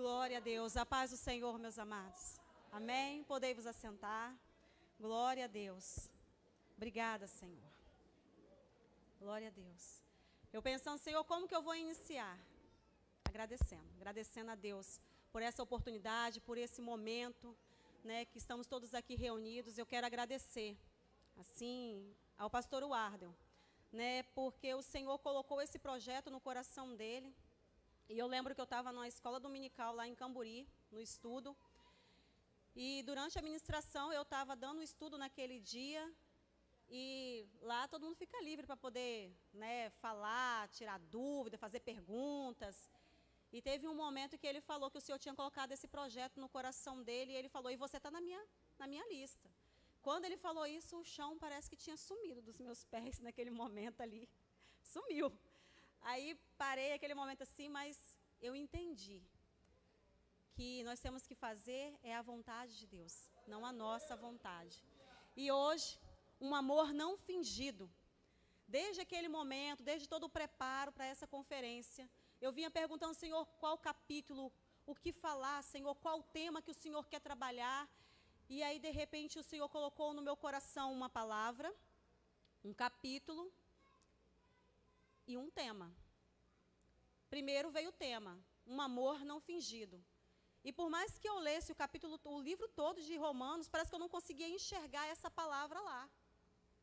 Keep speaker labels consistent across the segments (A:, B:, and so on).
A: Glória a Deus. A paz do Senhor, meus amados. Amém? Podei vos assentar. Glória a Deus. Obrigada, Senhor. Glória a Deus. Eu pensando, Senhor, como que eu vou iniciar? Agradecendo a Deus por essa oportunidade, por esse momento, né, que estamos todos aqui reunidos. Eu quero agradecer, assim, ao pastor Wardel, né, porque o Senhor colocou esse projeto no coração dele. E eu lembro que eu estava numa escola dominical lá em Camburi, no estudo. E durante a ministração eu estava dando estudo naquele dia. E lá todo mundo fica livre para poder, né, falar, tirar dúvida, fazer perguntas. E teve um momento que ele falou que o Senhor tinha colocado esse projeto no coração dele. E ele falou, e você está na minha lista. Quando ele falou isso, o chão parece que tinha sumido dos meus pés naquele momento ali. Sumiu. Aí parei aquele momento assim, mas eu entendi que nós temos que fazer é a vontade de Deus, não a nossa vontade. E hoje, um amor não fingido. Desde aquele momento, desde todo o preparo para essa conferência, eu vinha perguntando, Senhor, qual capítulo, o que falar, Senhor, qual tema que o Senhor quer trabalhar. E aí, de repente, o Senhor colocou no meu coração uma palavra, um capítulo e um tema. Primeiro veio o tema, um amor não fingido. E por mais que eu lesse o livro todo de Romanos, parece que eu não conseguia enxergar essa palavra lá.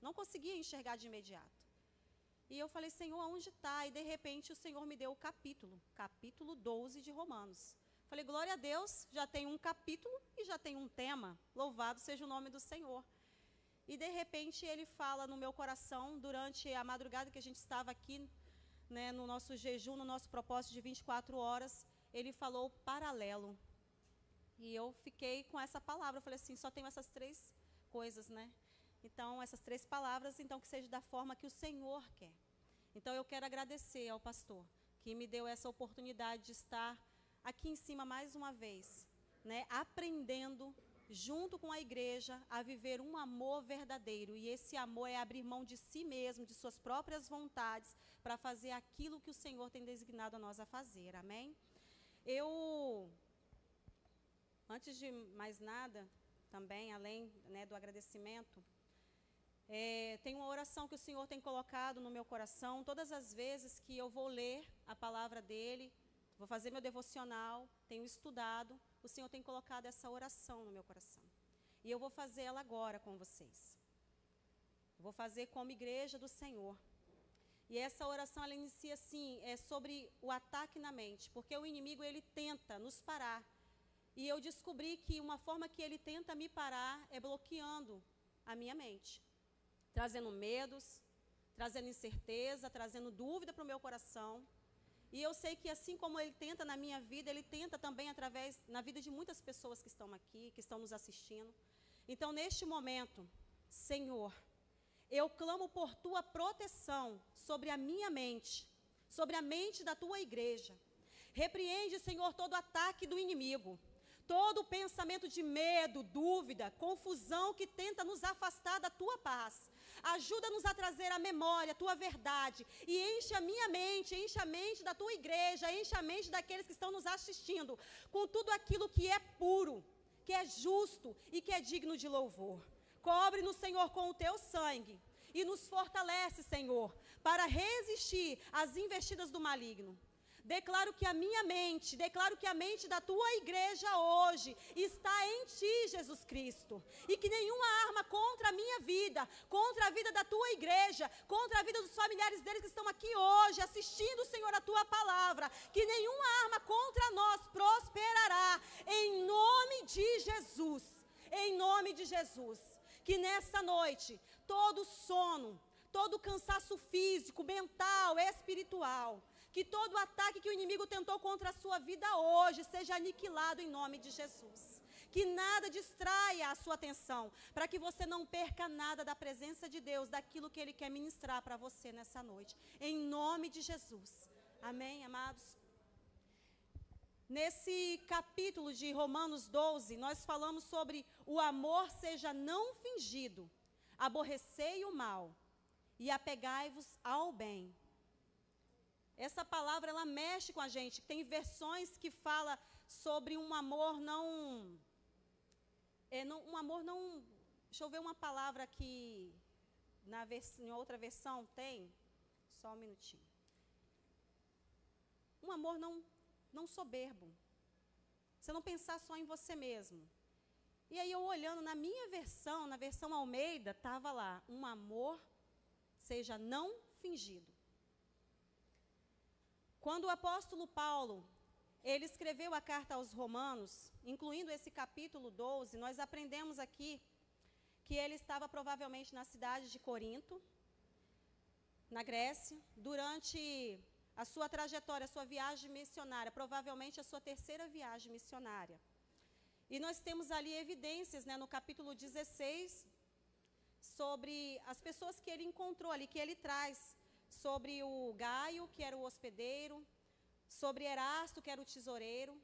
A: Não conseguia enxergar de imediato. E eu falei, Senhor, aonde está? E de repente o Senhor me deu o capítulo 12 de Romanos. Falei, glória a Deus, já tem um capítulo e já tem um tema. Louvado seja o nome do Senhor. E de repente ele fala no meu coração, durante a madrugada que a gente estava aqui, né, no nosso jejum, no nosso propósito de 24 horas, ele falou paralelo. E eu fiquei com essa palavra, eu falei assim, só tenho essas três coisas, né? Então, essas três palavras, então que seja da forma que o Senhor quer. Então, eu quero agradecer ao pastor, que me deu essa oportunidade de estar aqui em cima mais uma vez, né, aprendendo junto com a igreja a viver um amor verdadeiro. E esse amor é abrir mão de si mesmo, de suas próprias vontades, para fazer aquilo que o Senhor tem designado a nós a fazer. Amém? Antes de mais nada, também, além, né, do agradecimento, tem uma oração que o Senhor tem colocado no meu coração. Todas as vezes que eu vou ler a palavra dEle, vou fazer meu devocional, tenho estudado, o Senhor tem colocado essa oração no meu coração. E eu vou fazer ela agora com vocês. Vou fazer como igreja do Senhor. E essa oração, ela inicia assim, sobre o ataque na mente. Porque o inimigo, ele tenta nos parar. E eu descobri que uma forma que ele tenta me parar é bloqueando a minha mente. Trazendo medos, trazendo incerteza, trazendo dúvida para o meu coração. E eu sei que assim como ele tenta na minha vida, ele tenta também na vida de muitas pessoas que estão aqui, que estão nos assistindo. Então, neste momento, Senhor, eu clamo por tua proteção sobre a minha mente, sobre a mente da tua igreja. Repreende, Senhor, todo ataque do inimigo. Todo pensamento de medo, dúvida, confusão que tenta nos afastar da tua paz. Ajuda-nos a trazer à memória a tua verdade. E enche a minha mente, enche a mente da tua igreja, enche a mente daqueles que estão nos assistindo, com tudo aquilo que é puro, que é justo e que é digno de louvor. Cobre-nos, Senhor, com o teu sangue. E nos fortalece, Senhor, para resistir às investidas do maligno. Declaro que a mente da tua igreja hoje está em ti, Jesus Cristo. E que nenhuma arma contra a minha vida, contra a vida da tua igreja, contra a vida dos familiares deles que estão aqui hoje, assistindo, Senhor, a tua palavra, que nenhuma arma contra nós prosperará, em nome de Jesus. Em nome de Jesus. Que nessa noite, todo sono, todo cansaço físico, mental, espiritual, que todo ataque que o inimigo tentou contra a sua vida hoje seja aniquilado em nome de Jesus. Que nada distraia a sua atenção, para que você não perca nada da presença de Deus, daquilo que Ele quer ministrar para você nessa noite. Em nome de Jesus. Amém, amados? Nesse capítulo de Romanos 12, nós falamos sobre o amor seja não fingido, aborrecei o mal e apegai-vos ao bem. Essa palavra, ela mexe com a gente. Tem versões que fala sobre um amor não... um amor não... Deixa eu ver uma palavra aqui, em outra versão tem. Só um minutinho. Um amor não soberbo. Você não pensar só em você mesmo. E aí eu olhando na minha versão, na versão Almeida, estava lá, um amor seja não fingido. Quando o apóstolo Paulo, ele escreveu a carta aos Romanos, incluindo esse capítulo 12, nós aprendemos aqui que ele estava provavelmente na cidade de Corinto, na Grécia, durante a sua trajetória, a sua viagem missionária, provavelmente a sua terceira viagem missionária. E nós temos ali evidências, né, no capítulo 16, sobre as pessoas que ele encontrou ali, que ele traz, sobre o Gaio, que era o hospedeiro, sobre Erasto, que era o tesoureiro.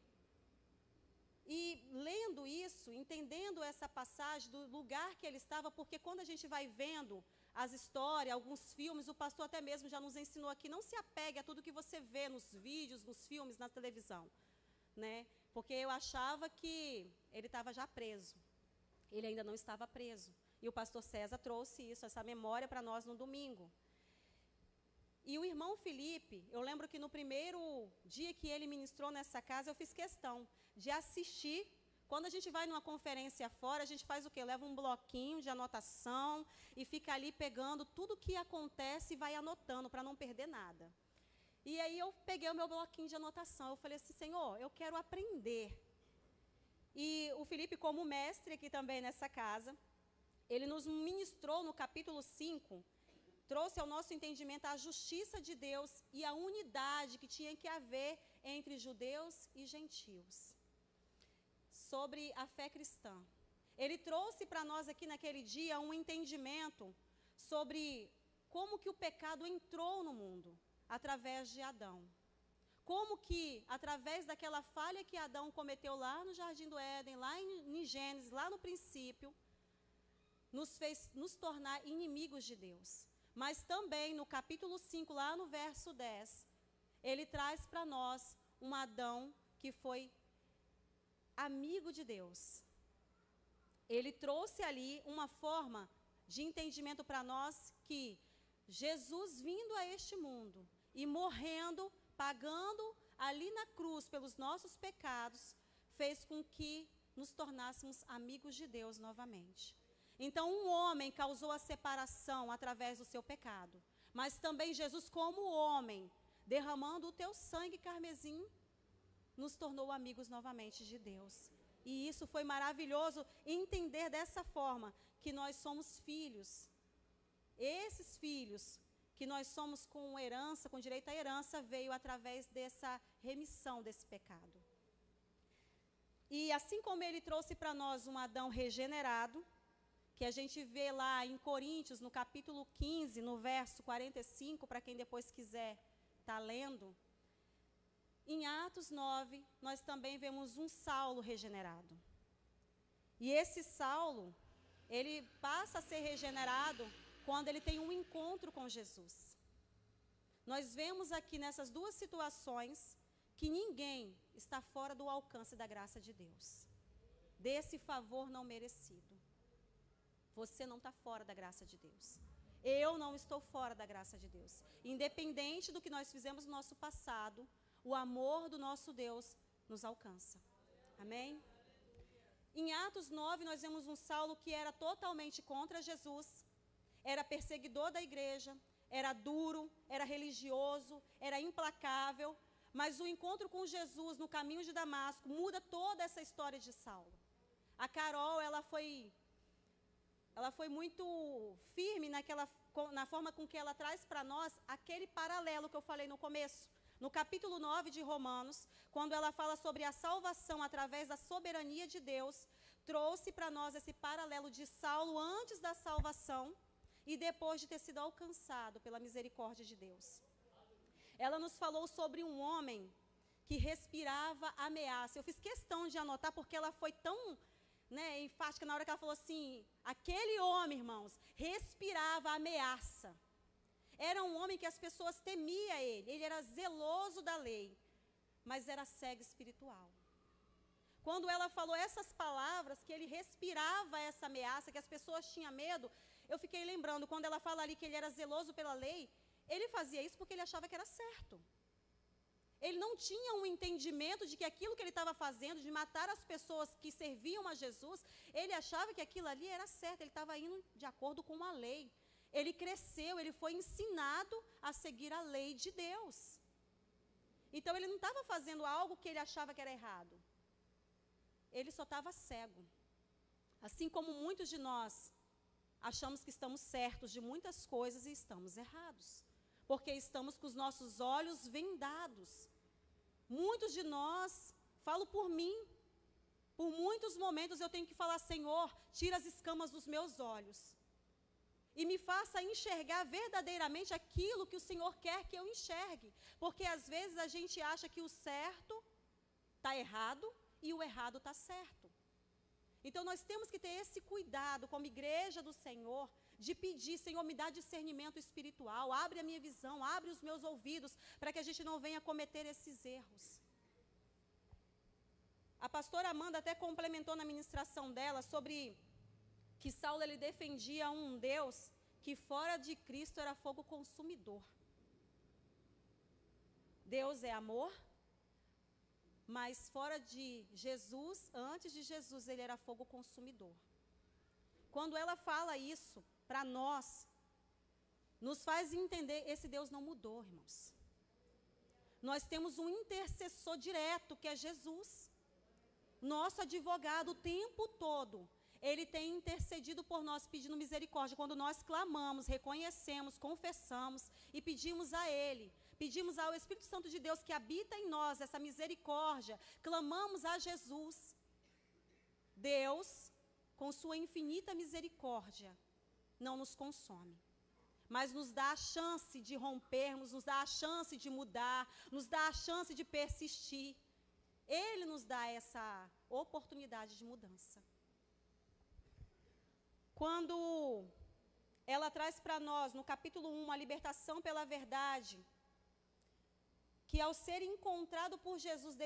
A: E lendo isso, entendendo essa passagem do lugar que ele estava, porque quando a gente vai vendo as histórias, alguns filmes, o pastor até mesmo já nos ensinou aqui, não se apegue a tudo que você vê nos vídeos, nos filmes, na televisão, né? Porque eu achava que ele estava já preso. Ele ainda não estava preso. E o pastor César trouxe isso, essa memória para nós no domingo. E o irmão Felipe, eu lembro que no primeiro dia que ele ministrou nessa casa, eu fiz questão de assistir. Quando a gente vai numa conferência fora, a gente faz o quê? Leva um bloquinho de anotação e fica ali pegando tudo o que acontece e vai anotando para não perder nada. E aí eu peguei o meu bloquinho de anotação, eu falei assim, Senhor, eu quero aprender. E o Felipe, como mestre aqui também nessa casa, ele nos ministrou no capítulo 5, trouxe ao nosso entendimento a justiça de Deus e a unidade que tinha que haver entre judeus e gentios, sobre a fé cristã. Ele trouxe para nós aqui naquele dia um entendimento sobre como que o pecado entrou no mundo, através de Adão. Como que, através daquela falha que Adão cometeu lá no Jardim do Éden, lá em Gênesis, lá no princípio, nos fez nos tornar inimigos de Deus. Mas também no capítulo 5, lá no verso 10, ele traz para nós um Adão que foi amigo de Deus. Ele trouxe ali uma forma de entendimento para nós que Jesus vindo a este mundo e morrendo, pagando ali na cruz pelos nossos pecados, fez com que nos tornássemos amigos de Deus novamente. Então, um homem causou a separação através do seu pecado, mas também Jesus, como homem, derramando o teu sangue carmesim, nos tornou amigos novamente de Deus. E isso foi maravilhoso, entender dessa forma, que nós somos filhos. Esses filhos, que nós somos com herança, com direito à herança, veio através dessa remissão desse pecado. E assim como ele trouxe para nós um Adão regenerado, que a gente vê lá em Coríntios, no capítulo 15, no verso 45, para quem depois quiser estar lendo. Em Atos 9, nós também vemos um Saulo regenerado. E esse Saulo, ele passa a ser regenerado quando ele tem um encontro com Jesus. Nós vemos aqui nessas duas situações que ninguém está fora do alcance da graça de Deus, desse favor não merecido. Você não está fora da graça de Deus. Eu não estou fora da graça de Deus. Independente do que nós fizemos no nosso passado, o amor do nosso Deus nos alcança. Amém? Em Atos 9, nós vemos um Saulo que era totalmente contra Jesus, era perseguidor da igreja, era duro, era religioso, era implacável, mas o encontro com Jesus no caminho de Damasco muda toda essa história de Saulo. A Carol, ela foi muito firme na forma com que ela traz para nós aquele paralelo que eu falei no começo. No capítulo 9 de Romanos, quando ela fala sobre a salvação através da soberania de Deus, trouxe para nós esse paralelo de Saulo antes da salvação e depois de ter sido alcançado pela misericórdia de Deus. Ela nos falou sobre um homem que respirava ameaça. Eu fiz questão de anotar porque ela foi tão enfática na hora que ela falou assim, aquele homem, irmãos, respirava ameaça. Era um homem que as pessoas temiam ele era zeloso da lei, mas era cego espiritual. Quando ela falou essas palavras, que ele respirava essa ameaça, que as pessoas tinham medo, eu fiquei lembrando, quando ela fala ali que ele era zeloso pela lei, ele fazia isso porque ele achava que era certo. Ele não tinha um entendimento de que aquilo que ele estava fazendo, de matar as pessoas que serviam a Jesus, ele achava que aquilo ali era certo, ele estava indo de acordo com a lei. Ele cresceu, ele foi ensinado a seguir a lei de Deus. Então, ele não estava fazendo algo que ele achava que era errado. Ele só estava cego. Assim como muitos de nós achamos que estamos certos de muitas coisas e estamos errados. Porque estamos com os nossos olhos vendados. Muitos de nós, falo por mim, por muitos momentos eu tenho que falar: Senhor, tira as escamas dos meus olhos. E me faça enxergar verdadeiramente aquilo que o Senhor quer que eu enxergue. Porque às vezes a gente acha que o certo está errado e o errado está certo. Então nós temos que ter esse cuidado como igreja do Senhor, de pedir: Senhor, me dá discernimento espiritual, abre a minha visão, abre os meus ouvidos, para que a gente não venha cometer esses erros. A pastora Amanda até complementou na ministração dela sobre que Saulo ele defendia um Deus que fora de Cristo era fogo consumidor. Deus é amor, mas fora de Jesus, antes de Jesus, ele era fogo consumidor. Quando ela fala isso para nós, nos faz entender, esse Deus não mudou, irmãos. Nós temos um intercessor direto, que é Jesus. Nosso advogado o tempo todo, ele tem intercedido por nós, pedindo misericórdia. Quando nós clamamos, reconhecemos, confessamos e pedimos a ele, pedimos ao Espírito Santo de Deus que habita em nós essa misericórdia, clamamos a Jesus. Deus, com sua infinita misericórdia, não nos consome, mas nos dá a chance de rompermos, nos dá a chance de mudar, nos dá a chance de persistir. Ele nos dá essa oportunidade de mudança. Quando ela traz para nós, no capítulo 1, a libertação pela verdade, que ao ser encontrado por Jesus,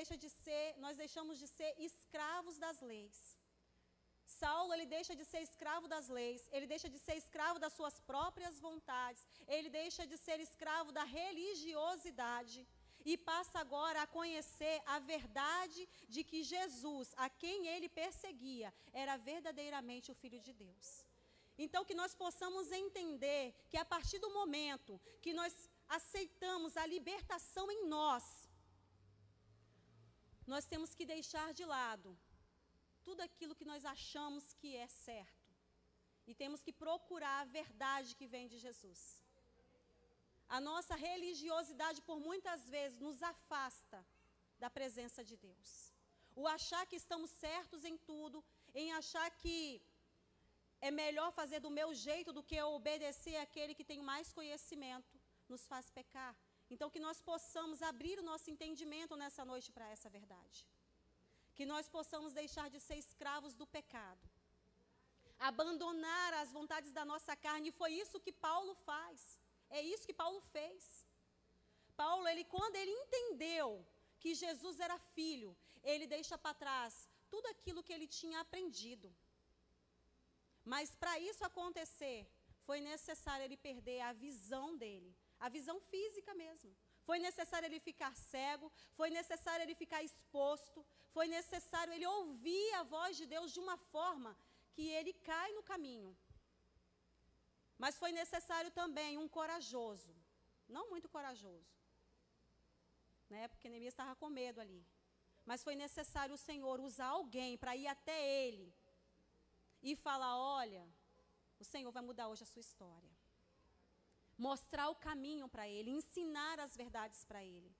A: nós deixamos de ser escravos das leis. Saulo, ele deixa de ser escravo das leis, ele deixa de ser escravo das suas próprias vontades, ele deixa de ser escravo da religiosidade e passa agora a conhecer a verdade de que Jesus, a quem ele perseguia, era verdadeiramente o Filho de Deus. Então, que nós possamos entender que a partir do momento que nós aceitamos a libertação em nós, nós temos que deixar de lado tudo aquilo que nós achamos que é certo. E temos que procurar a verdade que vem de Jesus. A nossa religiosidade, por muitas vezes, nos afasta da presença de Deus. O achar que estamos certos em tudo, em achar que é melhor fazer do meu jeito do que obedecer àquele que tem mais conhecimento, nos faz pecar. Então, que nós possamos abrir o nosso entendimento nessa noite para essa verdade. Que nós possamos deixar de ser escravos do pecado, abandonar as vontades da nossa carne, e foi isso que Paulo faz, é isso que Paulo fez. Paulo, quando ele entendeu que Jesus era filho, ele deixa para trás tudo aquilo que ele tinha aprendido. Mas para isso acontecer, foi necessário ele perder a visão dele, a visão física mesmo. Foi necessário ele ficar cego, foi necessário ele ficar exposto, foi necessário ele ouvir a voz de Deus de uma forma que ele cai no caminho. Mas foi necessário também um corajoso, não muito corajoso, né? Porque Neemias estava com medo ali. Mas foi necessário o Senhor usar alguém para ir até ele e falar: olha, o Senhor vai mudar hoje a sua história. Mostrar o caminho para ele, ensinar as verdades para ele.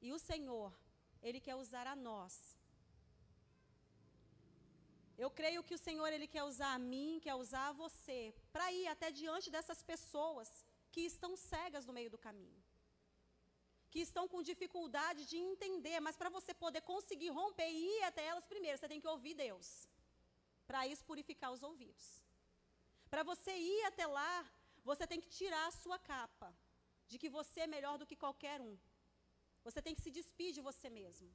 A: E o Senhor, ele quer usar a nós. Eu creio que o Senhor, ele quer usar a mim, quer usar a você, para ir até diante dessas pessoas que estão cegas no meio do caminho, que estão com dificuldade de entender, mas para você poder conseguir romper e ir até elas, primeiro você tem que ouvir Deus, para isso purificar os ouvidos. Para você ir até lá, você tem que tirar a sua capa de que você é melhor do que qualquer um. Você tem que se despir de você mesmo.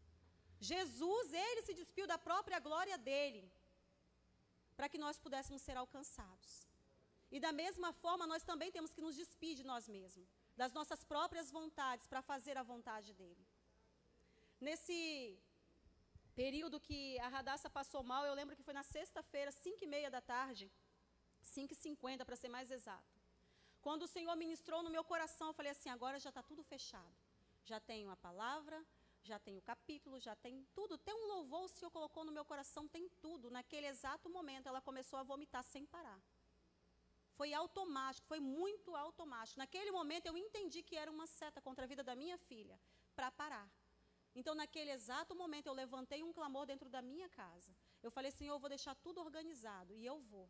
A: Jesus, ele se despiu da própria glória dele, para que nós pudéssemos ser alcançados. E da mesma forma, nós também temos que nos despir de nós mesmos, das nossas próprias vontades, para fazer a vontade dele. Nesse período que a Radassa passou mal, eu lembro que foi na sexta-feira, 5h30 da tarde, 5h50 para ser mais exato. Quando o Senhor ministrou no meu coração, eu falei assim, agora já está tudo fechado. Já tenho a palavra, já tenho o capítulo, já tem tudo. Tem um louvor, o Senhor colocou no meu coração, tem tudo. Naquele exato momento, ela começou a vomitar sem parar. Foi automático, foi muito automático. Naquele momento, eu entendi que era uma seta contra a vida da minha filha, para parar. Então, naquele exato momento, eu levantei um clamor dentro da minha casa. Eu falei, Senhor, eu vou deixar tudo organizado, e eu vou.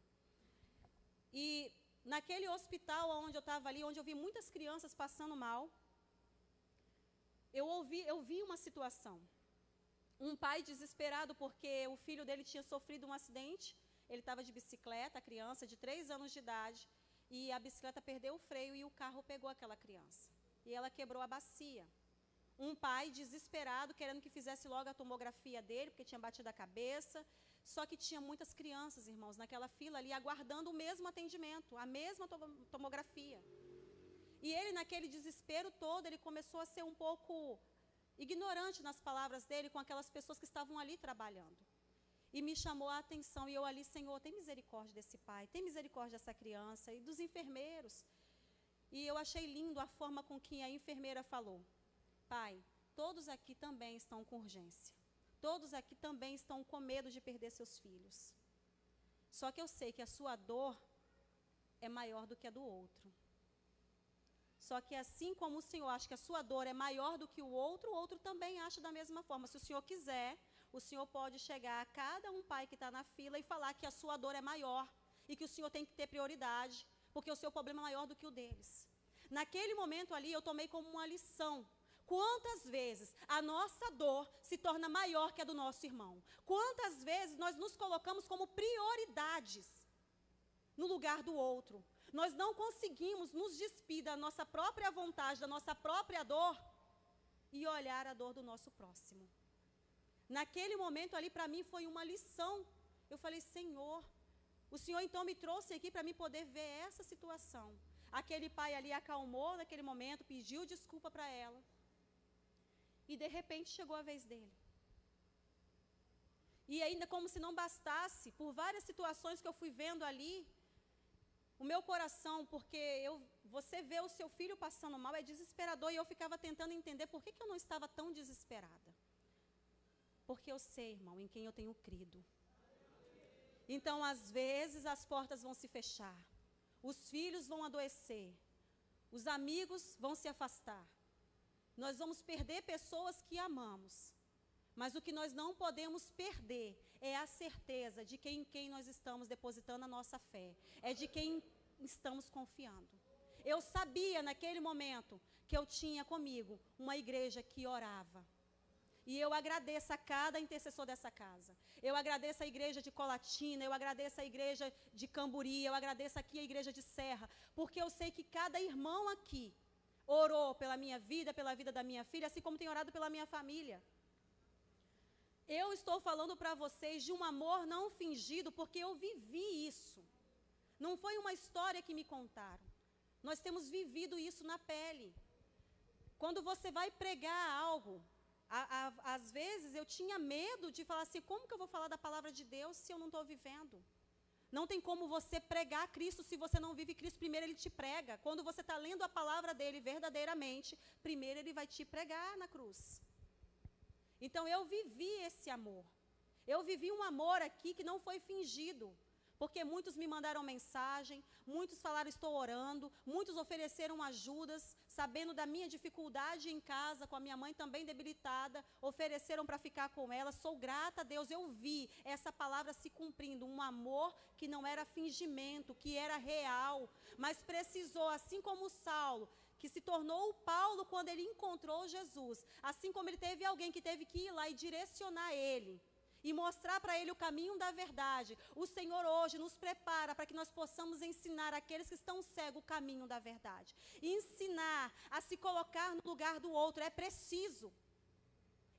A: E naquele hospital onde eu estava ali, onde eu vi muitas crianças passando mal, eu vi uma situação. Um pai desesperado porque o filho dele tinha sofrido um acidente. Ele estava de bicicleta, a criança de 3 anos de idade, e a bicicleta perdeu o freio e o carro pegou aquela criança. E ela quebrou a bacia. Um pai desesperado, querendo que fizesse logo a tomografia dele, porque tinha batido a cabeça. Só que tinha muitas crianças, irmãos, naquela fila ali, aguardando o mesmo atendimento, a mesma tomografia. E ele, naquele desespero todo, ele começou a ser um pouco ignorante nas palavras dele com aquelas pessoas que estavam ali trabalhando. E me chamou a atenção, e eu ali, Senhor, tem misericórdia desse pai, tem misericórdia dessa criança e dos enfermeiros. E eu achei lindo a forma com que a enfermeira falou. Pai, todos aqui também estão com urgência. Todos aqui também estão com medo de perder seus filhos. Só que eu sei que a sua dor é maior do que a do outro. Só que assim como o Senhor acha que a sua dor é maior do que o outro também acha da mesma forma. Se o Senhor quiser, o Senhor pode chegar a cada um pai que está na fila e falar que a sua dor é maior e que o Senhor tem que ter prioridade, porque o seu problema é maior do que o deles. Naquele momento ali, eu tomei como uma lição. Quantas vezes a nossa dor se torna maior que a do nosso irmão? Quantas vezes nós nos colocamos como prioridades no lugar do outro? Nós não conseguimos nos despir da nossa própria vontade, da nossa própria dor e olhar a dor do nosso próximo. Naquele momento ali, para mim, foi uma lição. Eu falei, Senhor, o Senhor então me trouxe aqui para mim poder ver essa situação. Aquele pai ali acalmou naquele momento, pediu desculpa para ela. E de repente chegou a vez dele. E ainda como se não bastasse, por várias situações que eu fui vendo ali, o meu coração, porque você vê o seu filho passando mal, é desesperador, e eu ficava tentando entender por que eu não estava tão desesperada. Porque eu sei, irmão, em quem eu tenho crido. Então, às vezes, as portas vão se fechar, os filhos vão adoecer, os amigos vão se afastar. Nós vamos perder pessoas que amamos, mas o que nós não podemos perder é a certeza de que em quem nós estamos depositando a nossa fé, é de quem estamos confiando. Eu sabia naquele momento que eu tinha comigo uma igreja que orava. E eu agradeço a cada intercessor dessa casa. Eu agradeço a igreja de Colatina, eu agradeço a igreja de Camburi, eu agradeço aqui a igreja de Serra, porque eu sei que cada irmão aqui orou pela minha vida, pela vida da minha filha, assim como tem orado pela minha família. Eu estou falando para vocês de um amor não fingido, porque eu vivi isso. Não foi uma história que me contaram. Nós temos vivido isso na pele. Quando você vai pregar algo, às vezes eu tinha medo de falar assim, como que eu vou falar da palavra de Deus se eu não estou vivendo? Não tem como você pregar Cristo se você não vive Cristo. Primeiro Ele te prega. Quando você está lendo a palavra dEle verdadeiramente, primeiro Ele vai te pregar na cruz. Então eu vivi esse amor. Eu vivi um amor aqui que não foi fingido. Porque muitos me mandaram mensagem, muitos falaram estou orando, muitos ofereceram ajudas, sabendo da minha dificuldade em casa, com a minha mãe também debilitada, ofereceram para ficar com ela. Sou grata a Deus, eu vi essa palavra se cumprindo, um amor que não era fingimento, que era real, mas precisou, assim como Saulo, que se tornou o Paulo quando ele encontrou Jesus, assim como ele teve alguém que teve que ir lá e direcionar ele. e mostrar para ele o caminho da verdade. O Senhor hoje nos prepara para que nós possamos ensinar aqueles que estão cegos o caminho da verdade. E ensinar a se colocar no lugar do outro. É preciso.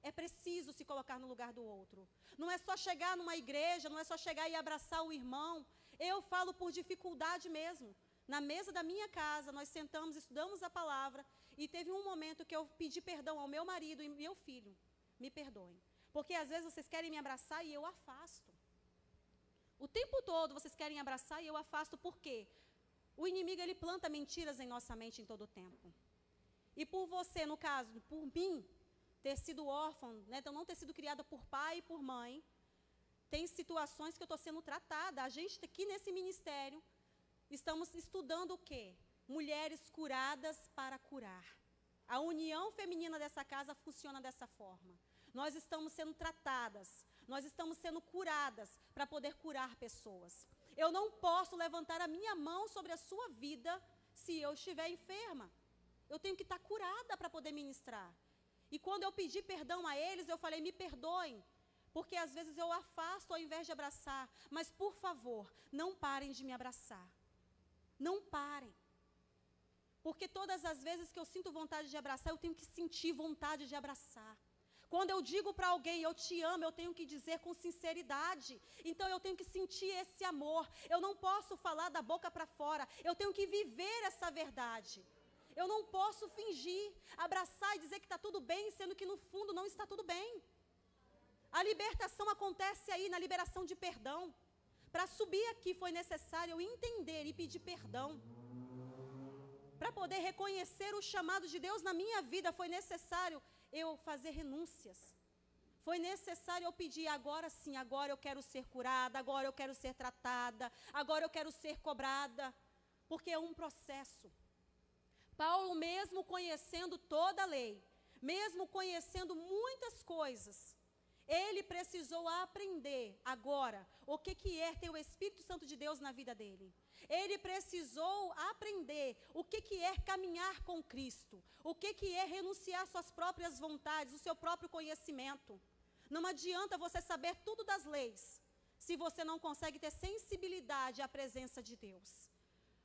A: É preciso se colocar no lugar do outro. Não é só chegar numa igreja, não é só chegar e abraçar o irmão. Eu falo por dificuldade mesmo. Na mesa da minha casa, nós sentamos, estudamos a palavra, e teve um momento que eu pedi perdão ao meu marido e meu filho. Me perdoem. Porque às vezes vocês querem me abraçar e eu afasto. O tempo todo vocês querem abraçar e eu afasto. Por quê? O inimigo, ele planta mentiras em nossa mente em todo o tempo. E por você, no caso, por mim, ter sido órfão, né, então não ter sido criada por pai e por mãe, tem situações que eu estou sendo tratada. A gente aqui nesse ministério, estamos estudando o quê? Mulheres curadas para curar. A união feminina dessa casa funciona dessa forma. Nós estamos sendo tratadas, nós estamos sendo curadas para poder curar pessoas. Eu não posso levantar a minha mão sobre a sua vida se eu estiver enferma. Eu tenho que estar curada para poder ministrar. E quando eu pedi perdão a eles, eu falei, me perdoem, porque às vezes eu afasto ao invés de abraçar. Mas, por favor, não parem de me abraçar. Não parem. Porque todas as vezes que eu sinto vontade de abraçar, eu tenho que sentir vontade de abraçar. Quando eu digo para alguém, eu te amo, eu tenho que dizer com sinceridade. Então, eu tenho que sentir esse amor. Eu não posso falar da boca para fora. Eu tenho que viver essa verdade. Eu não posso fingir, abraçar e dizer que está tudo bem, sendo que no fundo não está tudo bem. A libertação acontece aí, na liberação de perdão. Para subir aqui foi necessário eu entender e pedir perdão. Para poder reconhecer o chamado de Deus na minha vida, foi necessário eu fazer renúncias. Foi necessário eu pedir, agora sim, agora eu quero ser curada, agora eu quero ser tratada, agora eu quero ser cobrada. Porque é um processo. Paulo, mesmo conhecendo toda a lei, mesmo conhecendo muitas coisas, ele precisou aprender agora o que é ter o Espírito Santo de Deus na vida dele. Ele precisou aprender o que é caminhar com Cristo, o que é renunciar suas próprias vontades, o seu próprio conhecimento. Não adianta você saber tudo das leis, se você não consegue ter sensibilidade à presença de Deus.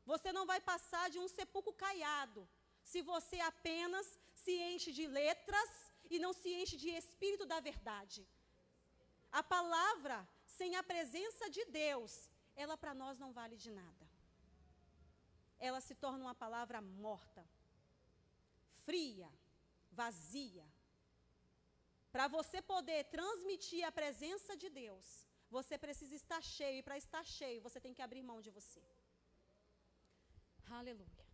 A: Você não vai passar de um sepulcro caiado, se você apenas se enche de letras e não se enche de Espírito da verdade. A palavra, sem a presença de Deus, ela para nós não vale de nada. Ela se torna uma palavra morta, fria, vazia. Para você poder transmitir a presença de Deus, você precisa estar cheio, e para estar cheio, você tem que abrir mão de você. Aleluia.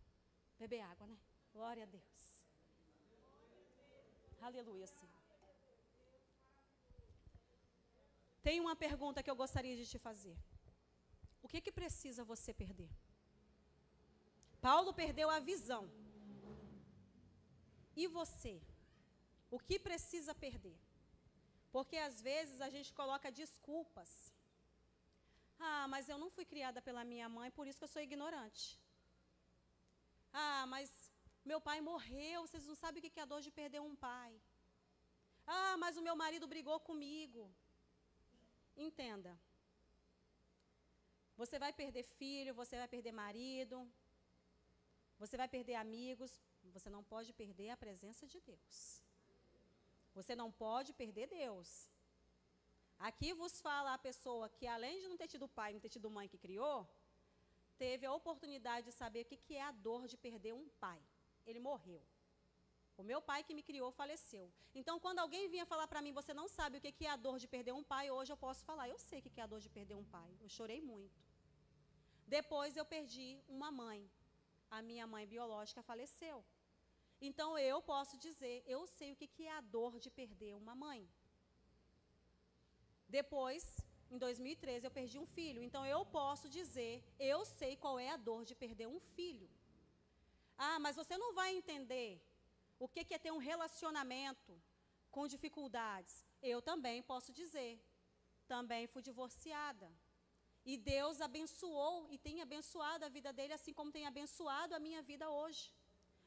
A: Beber água, né? Glória a Deus. Aleluia, Senhor. Tem uma pergunta que eu gostaria de te fazer. O que precisa você perder? Paulo perdeu a visão. E você? O que precisa perder? Porque às vezes a gente coloca desculpas. Ah, mas eu não fui criada pela minha mãe, por isso que eu sou ignorante. Ah, mas meu pai morreu, vocês não sabem o que é a dor de perder um pai. Ah, mas o meu marido brigou comigo. Entenda. Você vai perder filho, você vai perder marido, você vai perder amigos, você não pode perder a presença de Deus. Você não pode perder Deus. Aqui vos fala a pessoa que, além de não ter tido pai, não ter tido mãe que criou, teve a oportunidade de saber o que é a dor de perder um pai. Ele morreu. O meu pai que me criou faleceu. Então, quando alguém vinha falar para mim, você não sabe o que é a dor de perder um pai, hoje eu posso falar, eu sei o que é a dor de perder um pai. Eu chorei muito. Depois eu perdi uma mãe. A minha mãe biológica faleceu. Então, eu posso dizer, eu sei o que é a dor de perder uma mãe. Depois, em 2013, eu perdi um filho. Então, eu posso dizer, eu sei qual é a dor de perder um filho. Ah, mas você não vai entender o que é ter um relacionamento com dificuldades. Eu também posso dizer, também fui divorciada. E Deus abençoou e tem abençoado a vida dele, assim como tem abençoado a minha vida hoje.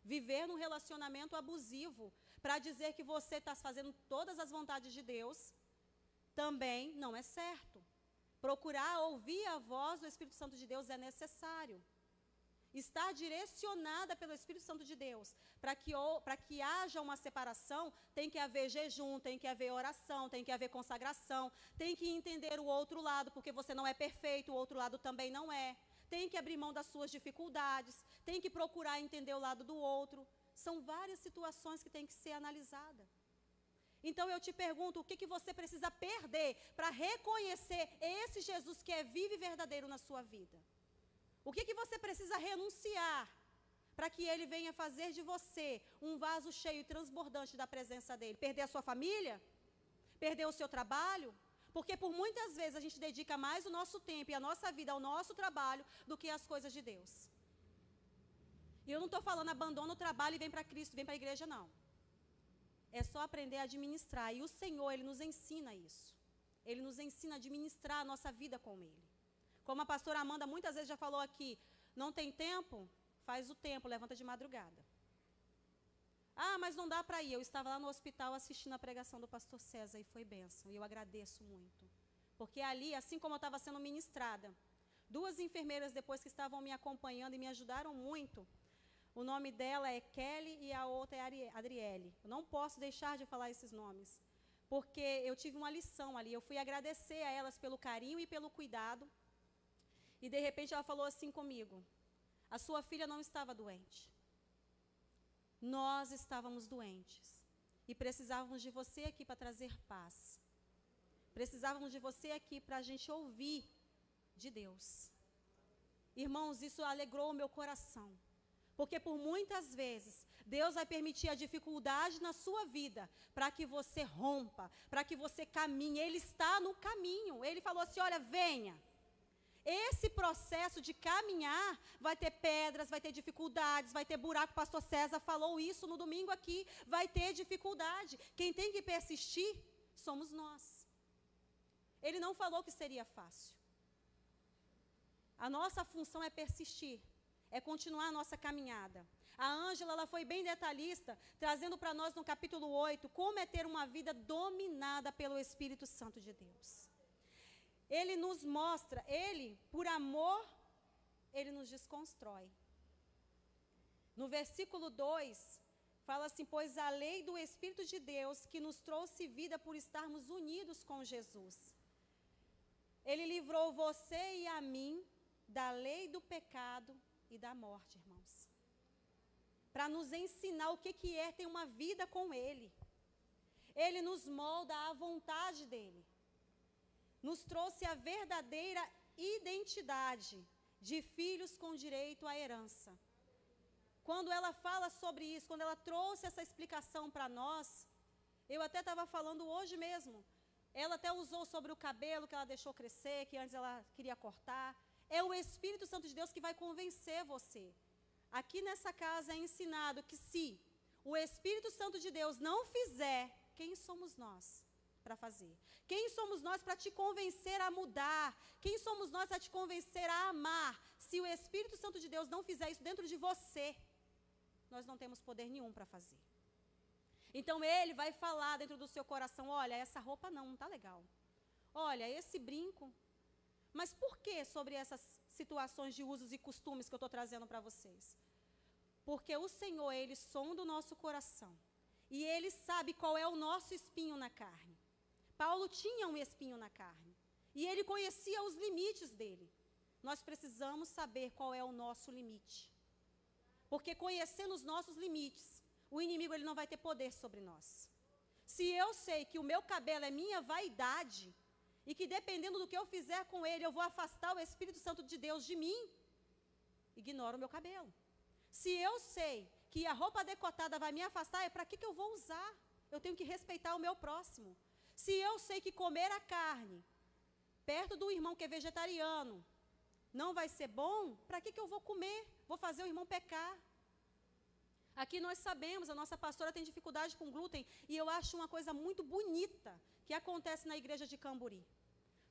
A: Viver num relacionamento abusivo, para dizer que você está fazendo todas as vontades de Deus, também não é certo. Procurar ouvir a voz do Espírito Santo de Deus é necessário. Estar direcionada pelo Espírito Santo de Deus, para que haja uma separação, tem que haver jejum, tem que haver oração, tem que haver consagração, tem que entender o outro lado, porque você não é perfeito, o outro lado também não é. Tem que abrir mão das suas dificuldades, tem que procurar entender o lado do outro. São várias situações que têm que ser analisadas. Então eu te pergunto, o que você precisa perder para reconhecer esse Jesus que é vivo e verdadeiro na sua vida? O que você precisa renunciar para que Ele venha fazer de você um vaso cheio e transbordante da presença dEle? Perder a sua família? Perder o seu trabalho? Porque por muitas vezes a gente dedica mais o nosso tempo e a nossa vida ao nosso trabalho do que às coisas de Deus. E eu não estou falando abandona o trabalho e vem para Cristo, vem para a igreja, não. É só aprender a administrar. E o Senhor, Ele nos ensina isso. Ele nos ensina a administrar a nossa vida com Ele. Como a pastora Amanda muitas vezes já falou aqui, não tem tempo? Faz o tempo, levanta de madrugada. Ah, mas não dá para ir. Eu estava lá no hospital assistindo a pregação do pastor César e foi bênção. E eu agradeço muito. Porque ali, assim como eu estava sendo ministrada, 2 enfermeiras depois que estavam me acompanhando e me ajudaram muito. O nome dela é Kelly e a outra é Adriele. Eu não posso deixar de falar esses nomes. Porque eu tive uma lição ali. Eu fui agradecer a elas pelo carinho e pelo cuidado. E de repente ela falou assim comigo: a sua filha não estava doente. Nós estávamos doentes. E precisávamos de você aqui para trazer paz. Precisávamos de você aqui para a gente ouvir de Deus. Irmãos, isso alegrou o meu coração. Porque por muitas vezes, Deus vai permitir a dificuldade na sua vida para que você rompa, para que você caminhe. Ele está no caminho. Ele falou assim, olha, venha. Esse processo de caminhar vai ter pedras, vai ter dificuldades, vai ter buraco. O pastor César falou isso no domingo aqui. Vai ter dificuldade. Quem tem que persistir somos nós. Ele não falou que seria fácil. A nossa função é persistir, é continuar a nossa caminhada. A Ângela, ela foi bem detalhista, trazendo para nós no capítulo 8, como é ter uma vida dominada pelo Espírito Santo de Deus. Ele nos mostra, Ele, por amor, Ele nos desconstrói. No versículo 2, fala assim, pois a lei do Espírito de Deus que nos trouxe vida por estarmos unidos com Jesus. Ele livrou você e a mim da lei do pecado e da morte, irmãos. Para nos ensinar o que é ter uma vida com Ele. Ele nos molda à vontade dEle. Nos trouxe a verdadeira identidade de filhos com direito à herança. Quando ela fala sobre isso, quando ela trouxe essa explicação para nós, eu até estava falando hoje mesmo, ela até usou sobre o cabelo que ela deixou crescer, que antes ela queria cortar. É o Espírito Santo de Deus que vai convencer você. Aqui nessa casa é ensinado que se o Espírito Santo de Deus não fizer, quem somos nós para fazer? Quem somos nós para te convencer a mudar? Quem somos nós para te convencer a amar? Se o Espírito Santo de Deus não fizer isso dentro de você, nós não temos poder nenhum para fazer. Então Ele vai falar dentro do seu coração, olha, essa roupa não está legal. Olha, esse brinco. Mas por que sobre essas situações de usos e costumes que eu estou trazendo para vocês? Porque o Senhor, Ele sonda o nosso coração. E Ele sabe qual é o nosso espinho na carne. Paulo tinha um espinho na carne. E ele conhecia os limites dele. Nós precisamos saber qual é o nosso limite. Porque conhecendo os nossos limites, o inimigo ele não vai ter poder sobre nós. Se eu sei que o meu cabelo é minha vaidade, e que dependendo do que eu fizer com ele, eu vou afastar o Espírito Santo de Deus de mim, ignoro o meu cabelo. Se eu sei que a roupa decotada vai me afastar, é para que eu vou usar? Eu tenho que respeitar o meu próximo. Se eu sei que comer a carne, perto do irmão que é vegetariano, não vai ser bom, para que eu vou comer? Vou fazer o irmão pecar. Aqui nós sabemos, a nossa pastora tem dificuldade com glúten, e eu acho uma coisa muito bonita que acontece na igreja de Camburi.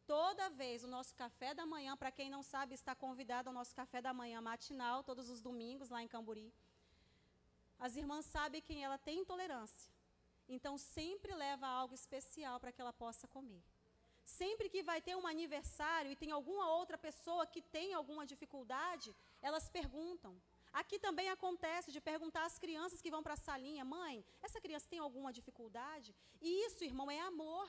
A: Toda vez o nosso café da manhã, para quem não sabe, está convidado ao nosso café da manhã matinal, todos os domingos lá em Camburi. As irmãs sabem quem ela tem intolerância. Então sempre leva algo especial para que ela possa comer. Sempre que vai ter um aniversário e tem alguma outra pessoa que tem alguma dificuldade, elas perguntam. Aqui também acontece de perguntar às crianças que vão para a salinha: mãe, essa criança tem alguma dificuldade? E isso, irmão, é amor.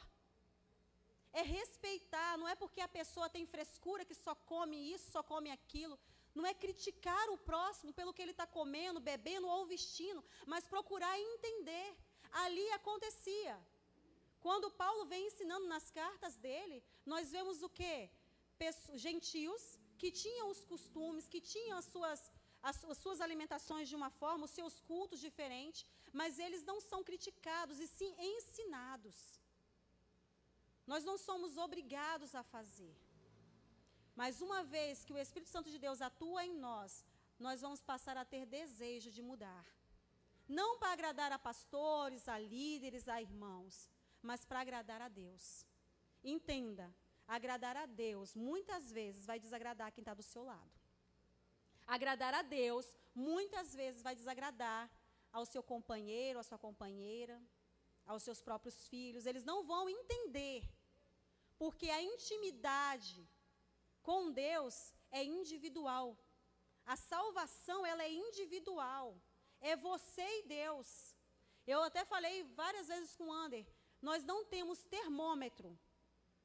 A: É respeitar, não é porque a pessoa tem frescura que só come isso, só come aquilo. Não é criticar o próximo pelo que ele está comendo, bebendo ou vestindo, mas procurar entender. Ali acontecia. Quando Paulo vem ensinando nas cartas dele, nós vemos o quê? Gentios que tinham os costumes, que tinham as suas alimentações de uma forma, os seus cultos diferentes, mas eles não são criticados, e sim ensinados. Nós não somos obrigados a fazer. Mas uma vez que o Espírito Santo de Deus atua em nós, nós vamos passar a ter desejo de mudar. Não para agradar a pastores, a líderes, a irmãos, mas para agradar a Deus. Entenda, agradar a Deus muitas vezes vai desagradar quem está do seu lado. Agradar a Deus muitas vezes vai desagradar ao seu companheiro, à sua companheira, aos seus próprios filhos. Eles não vão entender, porque a intimidade com Deus é individual. A salvação, ela é individual. É você e Deus. Eu até falei várias vezes com o Ander, nós não temos termômetro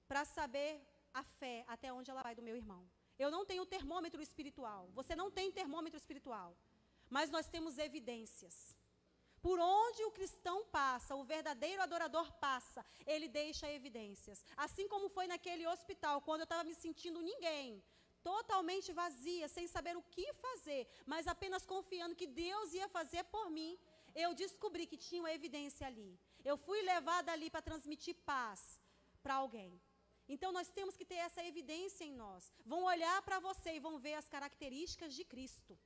A: para saber a fé até onde ela vai do meu irmão. Eu não tenho termômetro espiritual. Você não tem termômetro espiritual. Mas nós temos evidências. Por onde o cristão passa, o verdadeiro adorador passa, ele deixa evidências. Assim como foi naquele hospital, quando eu estava me sentindo ninguém, totalmente vazia, sem saber o que fazer, mas apenas confiando que Deus ia fazer por mim, eu descobri que tinha uma evidência ali. Eu fui levada ali para transmitir paz para alguém. Então nós temos que ter essa evidência em nós. Vão olhar para você e vão ver as características de Cristo.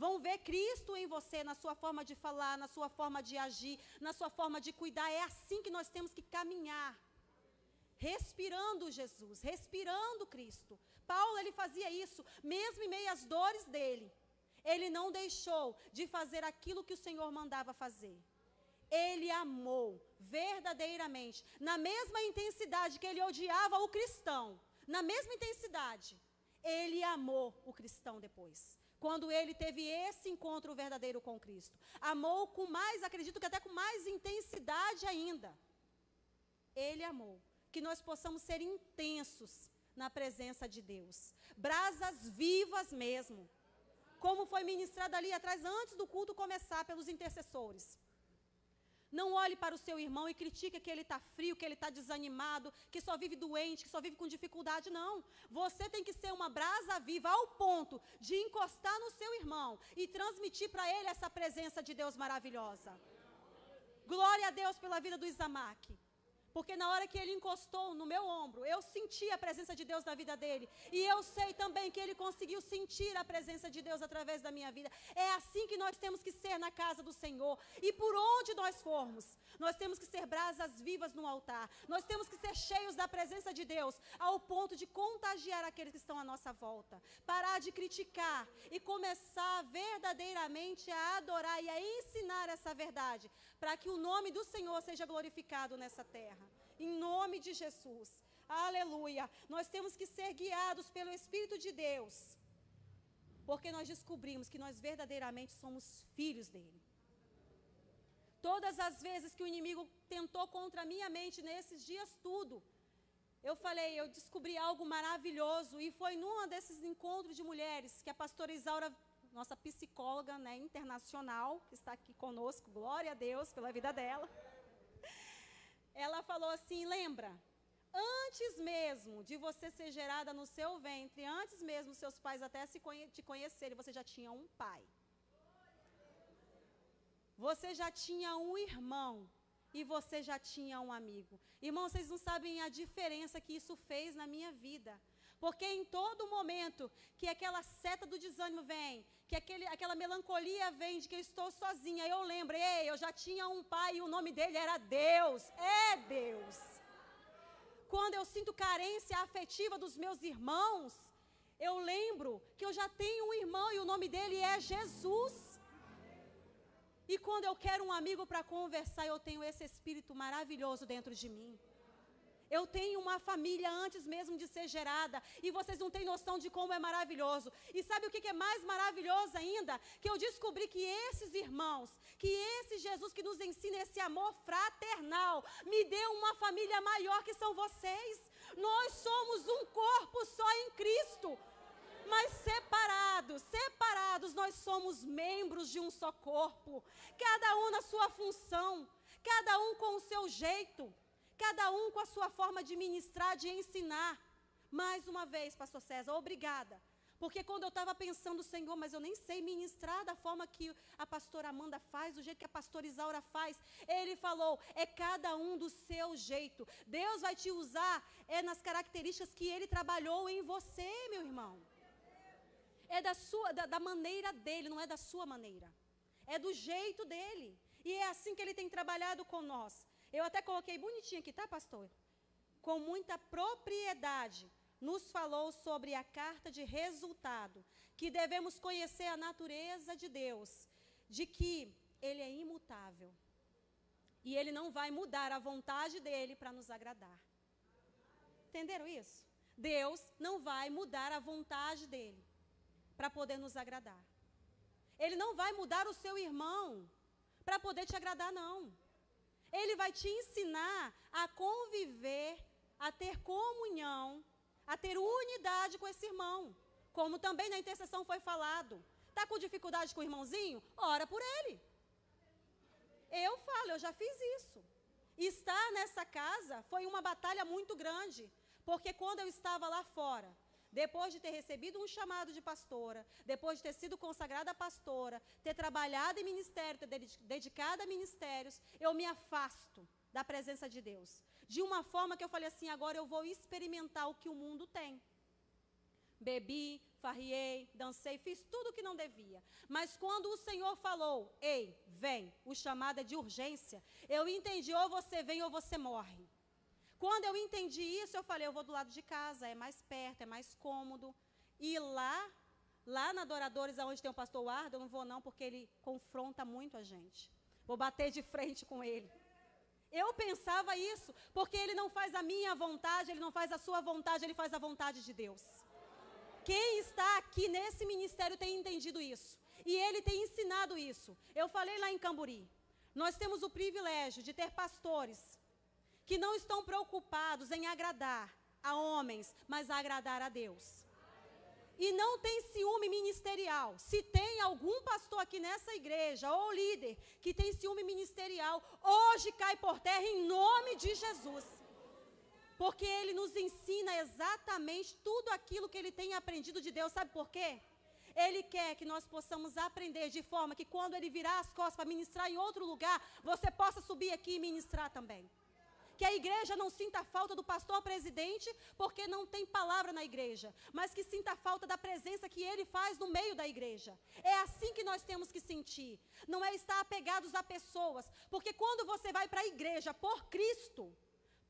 A: Vão ver Cristo em você, na sua forma de falar, na sua forma de agir, na sua forma de cuidar. É assim que nós temos que caminhar. Respirando Jesus, respirando Cristo. Paulo, ele fazia isso, mesmo em meio às dores dele. Ele não deixou de fazer aquilo que o Senhor mandava fazer. Ele amou verdadeiramente, na mesma intensidade que ele odiava o cristão, na mesma intensidade, ele amou o cristão depois. Quando ele teve esse encontro verdadeiro com Cristo. Amou com mais, acredito que até com mais intensidade ainda. Ele amou. Que nós possamos ser intensos na presença de Deus. Brasas vivas mesmo. Como foi ministrado ali atrás, antes do culto começar, pelos intercessores. Não olhe para o seu irmão e critique que ele está frio, que ele está desanimado, que só vive doente, que só vive com dificuldade. Não. Você tem que ser uma brasa viva ao ponto de encostar no seu irmão e transmitir para ele essa presença de Deus maravilhosa. Glória a Deus pela vida do Isamar. Porque na hora que ele encostou no meu ombro, eu senti a presença de Deus na vida dele. E eu sei também que ele conseguiu sentir a presença de Deus através da minha vida. É assim que nós temos que ser na casa do Senhor. E por onde nós formos, nós temos que ser brasas vivas no altar. Nós temos que ser cheios da presença de Deus, ao ponto de contagiar aqueles que estão à nossa volta. Parar de criticar e começar verdadeiramente a adorar e a ensinar essa verdade, para que o nome do Senhor seja glorificado nessa terra. Em nome de Jesus. Aleluia. Nós temos que ser guiados pelo Espírito de Deus. Porque nós descobrimos que nós verdadeiramente somos filhos dele. Todas as vezes que o inimigo tentou contra a minha mente, nesses dias tudo, eu falei, eu descobri algo maravilhoso. E foi num desses encontros de mulheres que a pastora Isaura, nossa psicóloga, né, internacional, que está aqui conosco, glória a Deus pela vida dela. Ela falou assim, lembra, antes mesmo de você ser gerada no seu ventre, antes mesmo seus pais até te conhecerem, você já tinha um pai. Você já tinha um irmão e você já tinha um amigo. Irmão, vocês não sabem a diferença que isso fez na minha vida. Porque em todo momento que aquela seta do desânimo vem, que aquela melancolia vem de que eu estou sozinha, eu lembro, ei, eu já tinha um pai e o nome dele era Deus, é Deus. Quando eu sinto carência afetiva dos meus irmãos, eu lembro que eu já tenho um irmão e o nome dele é Jesus. E quando eu quero um amigo para conversar, eu tenho esse Espírito maravilhoso dentro de mim. Eu tenho uma família antes mesmo de ser gerada, e vocês não têm noção de como é maravilhoso. E sabe o que é mais maravilhoso ainda? Que eu descobri que esses irmãos, que esse Jesus que nos ensina esse amor fraternal, me deu uma família maior que são vocês. Nós somos um corpo só em Cristo, mas separados nós somos membros de um só corpo, cada um na sua função, cada um com o seu jeito, cada um com a sua forma de ministrar, de ensinar. Mais uma vez, pastor César, obrigada. Porque quando eu estava pensando, Senhor, mas eu nem sei ministrar da forma que a pastora Amanda faz, do jeito que a pastora Isaura faz. Ele falou, é cada um do seu jeito. Deus vai te usar nas características que Ele trabalhou em você, meu irmão. É da maneira dEle, não é da sua maneira. É do jeito dEle. E é assim que Ele tem trabalhado com nós. Eu até coloquei bonitinho aqui, tá, pastor? Com muita propriedade, nos falou sobre a carta de resultado, que devemos conhecer a natureza de Deus, de que Ele é imutável. E Ele não vai mudar a vontade dEle para nos agradar. Entenderam isso? Deus não vai mudar a vontade dEle para poder nos agradar. Ele não vai mudar o seu irmão para poder te agradar, não. Ele vai te ensinar a conviver, a ter comunhão, a ter unidade com esse irmão. Como também na intercessão foi falado. Está com dificuldade com o irmãozinho? Ora por ele. Eu falo, eu já fiz isso. Estar nessa casa foi uma batalha muito grande. Porque quando eu estava lá fora, depois de ter recebido um chamado de pastora, depois de ter sido consagrada pastora, ter trabalhado em ministério, ter dedicado a ministérios, eu me afasto da presença de Deus. De uma forma que eu falei assim, agora eu vou experimentar o que o mundo tem. Bebi, farriei, dancei, fiz tudo o que não devia. Mas quando o Senhor falou, ei, vem, o chamado é de urgência, eu entendi, ou você vem ou você morre. Quando eu entendi isso, eu falei, eu vou do lado de casa, é mais perto, é mais cômodo. E lá na Adoradores, onde tem o pastor Ardo, eu não vou não, porque ele confronta muito a gente. Vou bater de frente com ele. Eu pensava isso, porque ele não faz a minha vontade, ele não faz a sua vontade, ele faz a vontade de Deus. Quem está aqui nesse ministério tem entendido isso. E ele tem ensinado isso. Eu falei lá em Camburi, nós temos o privilégio de ter pastores que não estão preocupados em agradar a homens, mas a agradar a Deus. E não tem ciúme ministerial. Se tem algum pastor aqui nessa igreja, ou líder, que tem ciúme ministerial, hoje cai por terra em nome de Jesus. Porque ele nos ensina exatamente tudo aquilo que ele tem aprendido de Deus. Sabe por quê? Ele quer que nós possamos aprender de forma que quando ele virar as costas para ministrar em outro lugar, você possa subir aqui e ministrar também. Que a igreja não sinta falta do pastor presidente, porque não tem palavra na igreja, mas que sinta falta da presença que ele faz no meio da igreja. É assim que nós temos que sentir. Não é estar apegados a pessoas, porque quando você vai para a igreja por Cristo,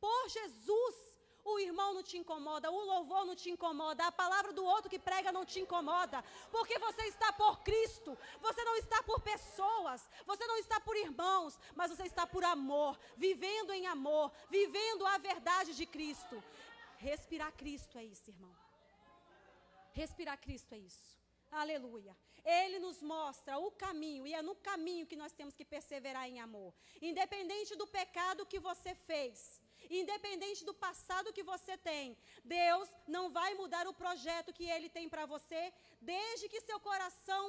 A: por Jesus, o irmão não te incomoda, o louvor não te incomoda, a palavra do outro que prega não te incomoda, porque você está por Cristo, você não está por pessoas, você não está por irmãos, mas você está por amor, vivendo em amor, vivendo a verdade de Cristo. Respirar Cristo é isso, irmão. Respirar Cristo é isso. Aleluia. Ele nos mostra o caminho, e é no caminho que nós temos que perseverar em amor. Independente do pecado que você fez, independente do passado que você tem, Deus não vai mudar o projeto que Ele tem para você, desde que seu coração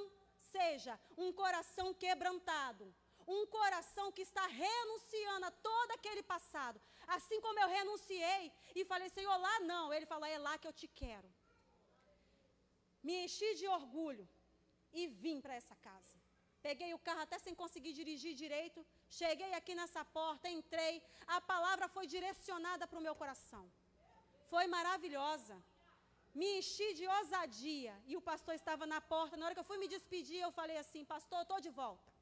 A: seja um coração quebrantado, um coração que está renunciando a todo aquele passado. Assim como eu renunciei e falei, Senhor, lá não. Ele falou, é lá que eu te quero. Me enchi de orgulho e vim para essa casa. Peguei o carro até sem conseguir dirigir direito. Cheguei aqui nessa porta, entrei. A palavra foi direcionada para o meu coração. Foi maravilhosa. Me enchi de ousadia. E o pastor estava na porta. Na hora que eu fui me despedir, eu falei assim, pastor, eu estou de volta.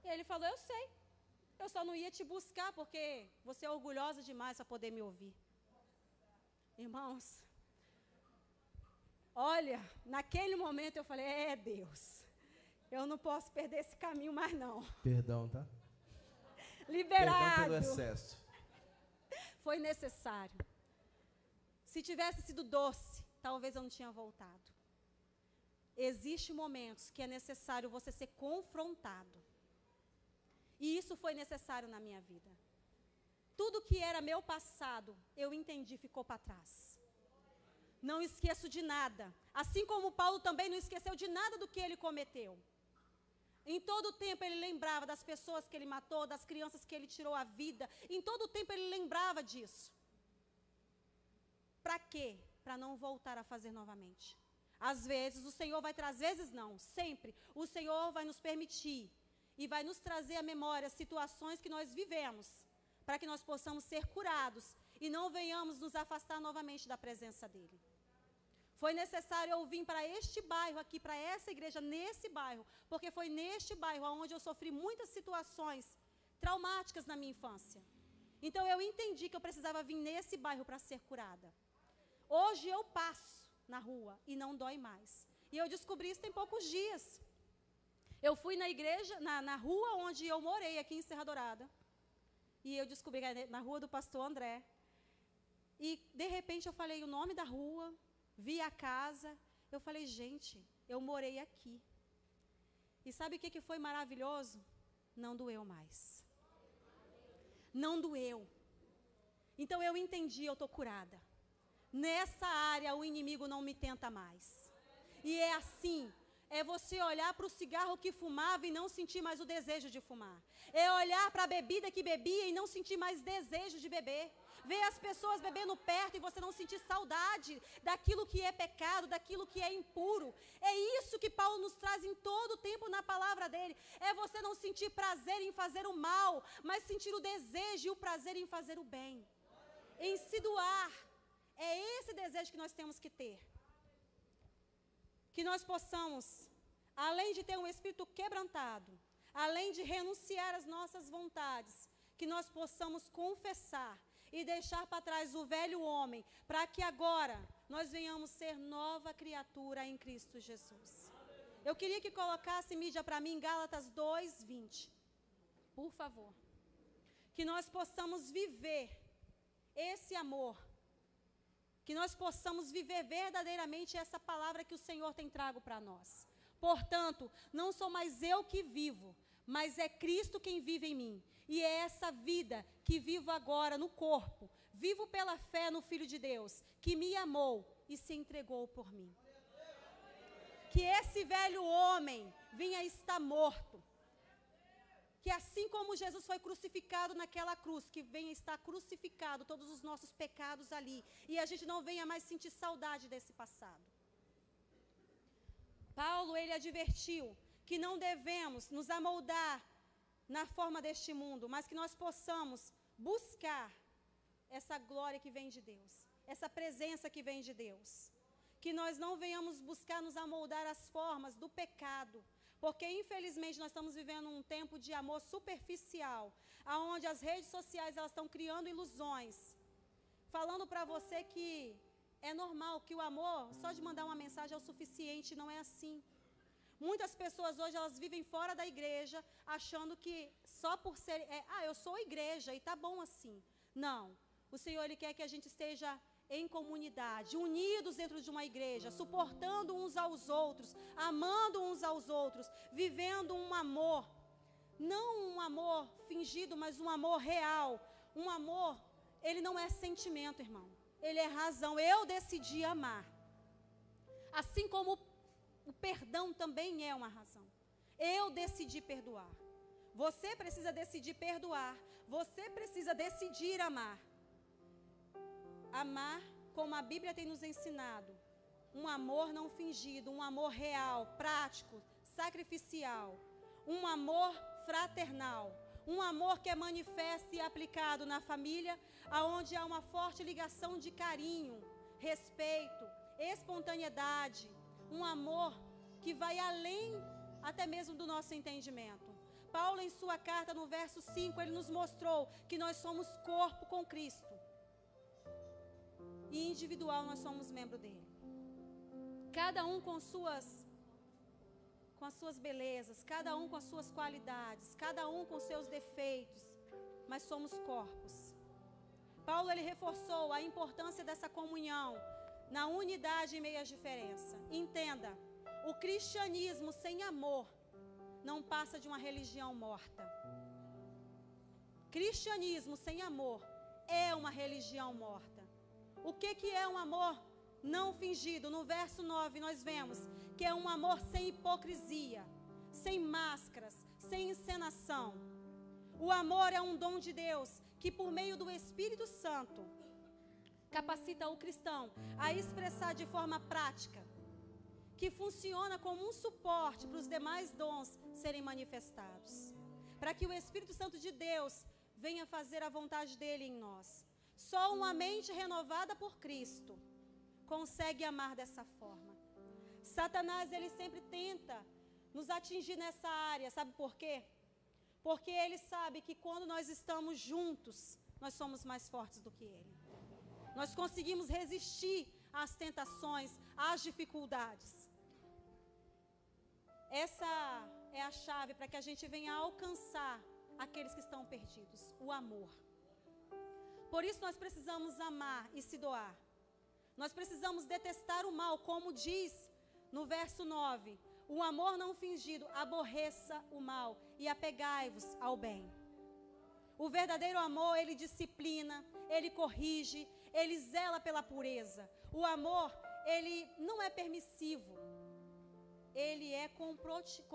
A: E ele falou, eu sei. Eu só não ia te buscar, porque você é orgulhosa demais para poder me ouvir. Irmãos, olha, naquele momento eu falei, é Deus. Eu não posso perder esse caminho mais não.
B: Perdão, tá?
A: Liberado.
B: Perdão pelo excesso.
A: Foi necessário. Se tivesse sido doce, talvez eu não tinha voltado. Existem momentos que é necessário você ser confrontado. E isso foi necessário na minha vida. Tudo que era meu passado, eu entendi, ficou para trás. Não esqueço de nada. Assim como Paulo também não esqueceu de nada do que ele cometeu. Em todo o tempo ele lembrava das pessoas que ele matou, das crianças que ele tirou a vida. Em todo o tempo ele lembrava disso. Para quê? Para não voltar a fazer novamente. Às vezes o Senhor vai trazer, às vezes não, sempre. O Senhor vai nos permitir e vai nos trazer à memória situações que nós vivemos, para que nós possamos ser curados e não venhamos nos afastar novamente da presença dEle. Foi necessário eu vir para este bairro aqui, para essa igreja, nesse bairro, porque foi neste bairro onde eu sofri muitas situações traumáticas na minha infância. Então eu entendi que eu precisava vir nesse bairro para ser curada. Hoje eu passo na rua e não dói mais. E eu descobri isso tem poucos dias. Eu fui na igreja, na rua onde eu morei, aqui em Serra Dourada. E eu descobri que era na rua do pastor André. E, de repente, eu falei o nome da rua, vi a casa. Eu falei, gente, eu morei aqui. E sabe o que foi maravilhoso? Não doeu mais. Não doeu. Então, eu entendi, eu estou curada. Nessa área, o inimigo não me tenta mais. E é assim. É você olhar para o cigarro que fumava e não sentir mais o desejo de fumar. É olhar para a bebida que bebia e não sentir mais desejo de beber. Ver as pessoas bebendo perto e você não sentir saudade daquilo que é pecado, daquilo que é impuro. É isso que Paulo nos traz em todo o tempo na palavra dele. É você não sentir prazer em fazer o mal, mas sentir o desejo e o prazer em fazer o bem. Em se doar. É esse desejo que nós temos que ter. Que nós possamos, além de ter um espírito quebrantado, além de renunciar às nossas vontades, que nós possamos confessar e deixar para trás o velho homem, para que agora nós venhamos ser nova criatura em Cristo Jesus. Eu queria que colocasse mídia para mim, Gálatas 2:20. Por favor. Que nós possamos viver esse amor. Que nós possamos viver verdadeiramente essa palavra que o Senhor tem trago para nós. Portanto, não sou mais eu que vivo, mas é Cristo quem vive em mim. E é essa vida que vivo agora no corpo. Vivo pela fé no Filho de Deus, que me amou e se entregou por mim. Que esse velho homem vinha estar morto. Que assim como Jesus foi crucificado naquela cruz, que venha estar crucificado todos os nossos pecados ali. E a gente não venha mais sentir saudade desse passado. Paulo, ele advertiu que não devemos nos amoldar na forma deste mundo, mas que nós possamos buscar essa glória que vem de Deus, essa presença que vem de Deus. Que nós não venhamos buscar nos amoldar às formas do pecado, porque infelizmente nós estamos vivendo um tempo de amor superficial, onde as redes sociais elas estão criando ilusões, falando para você que é normal, que o amor, só de mandar uma mensagem é o suficiente, não é assim. Muitas pessoas hoje elas vivem fora da igreja, achando que só por ser, eu sou igreja e tá bom assim. Não, o Senhor ele quer que a gente esteja em comunidade, unidos dentro de uma igreja, suportando uns aos outros, amando uns aos outros, vivendo um amor, não um amor fingido, mas um amor real. Um amor, ele não é sentimento, irmão, ele é razão. Eu decidi amar, assim como o perdão também é uma razão. Eu decidi perdoar. Você precisa decidir perdoar, você precisa decidir amar. Amar como a Bíblia tem nos ensinado, um amor não fingido, um amor real, prático, sacrificial, um amor fraternal, um amor que é manifesto e aplicado na família, aonde há uma forte ligação de carinho, respeito, espontaneidade, um amor que vai além até mesmo do nosso entendimento. Paulo, em sua carta, no verso 5, ele nos mostrou que nós somos corpo com Cristo. E individual nós somos membro dele. Cada um com as suas belezas, cada um com as suas qualidades, cada um com seus defeitos, mas somos corpos. Paulo ele reforçou a importância dessa comunhão na unidade em meio às diferenças. Entenda, o cristianismo sem amor não passa de uma religião morta. Cristianismo sem amor é uma religião morta. O que é um amor não fingido? No verso 9 nós vemos que é um amor sem hipocrisia, sem máscaras, sem encenação. O amor é um dom de Deus que por meio do Espírito Santo capacita o cristão a expressar de forma prática, que funciona como um suporte para os demais dons serem manifestados, para que o Espírito Santo de Deus venha fazer a vontade dele em nós. Só uma mente renovada por Cristo consegue amar dessa forma. Satanás, ele sempre tenta nos atingir nessa área, sabe por quê? Porque ele sabe que quando nós estamos juntos, nós somos mais fortes do que ele. Nós conseguimos resistir às tentações, às dificuldades. Essa é a chave para que a gente venha alcançar aqueles que estão perdidos, o amor. Por isso nós precisamos amar e se doar. Nós precisamos detestar o mal, como diz no verso 9. O amor não fingido, aborreça o mal e apegai-vos ao bem. O verdadeiro amor, ele disciplina, ele corrige, ele zela pela pureza. O amor, ele não é permissivo. Ele é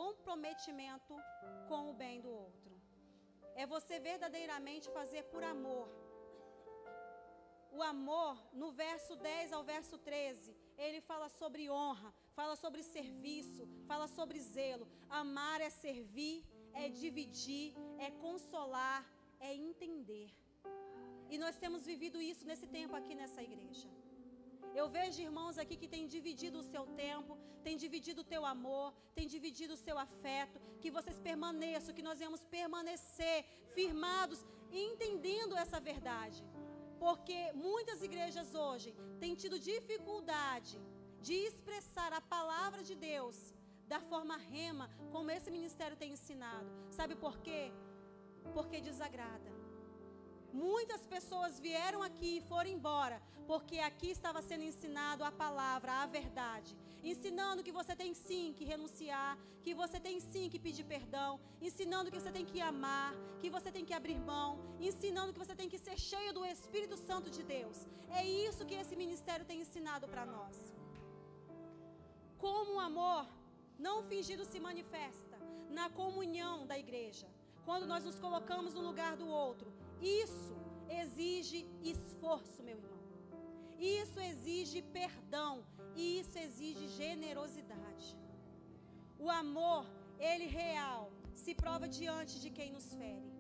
A: comprometimento com o bem do outro. É você verdadeiramente fazer por amor. O amor, no verso 10 ao verso 13, ele fala sobre honra, fala sobre serviço, fala sobre zelo. Amar é servir, é dividir, é consolar, é entender. E nós temos vivido isso nesse tempo aqui nessa igreja. Eu vejo irmãos aqui que têm dividido o seu tempo, têm dividido o teu amor, têm dividido o seu afeto, que vocês permaneçam, que nós vamos permanecer firmados, entendendo essa verdade. Porque muitas igrejas hoje têm tido dificuldade de expressar a palavra de Deus da forma rema, como esse ministério tem ensinado. Sabe por quê? Porque desagrada. Muitas pessoas vieram aqui e foram embora, porque aqui estava sendo ensinado a palavra, a verdade. Ensinando que você tem sim que renunciar, que você tem sim que pedir perdão, ensinando que você tem que amar, que você tem que abrir mão, ensinando que você tem que ser cheio do Espírito Santo de Deus. É isso que esse ministério tem ensinado para nós. Como o amor não fingido se manifesta na comunhão da igreja, quando nós nos colocamos no lugar do outro. Isso exige esforço, meu irmão. Isso exige perdão. E isso exige generosidade. O amor, ele real, se prova diante de quem nos fere.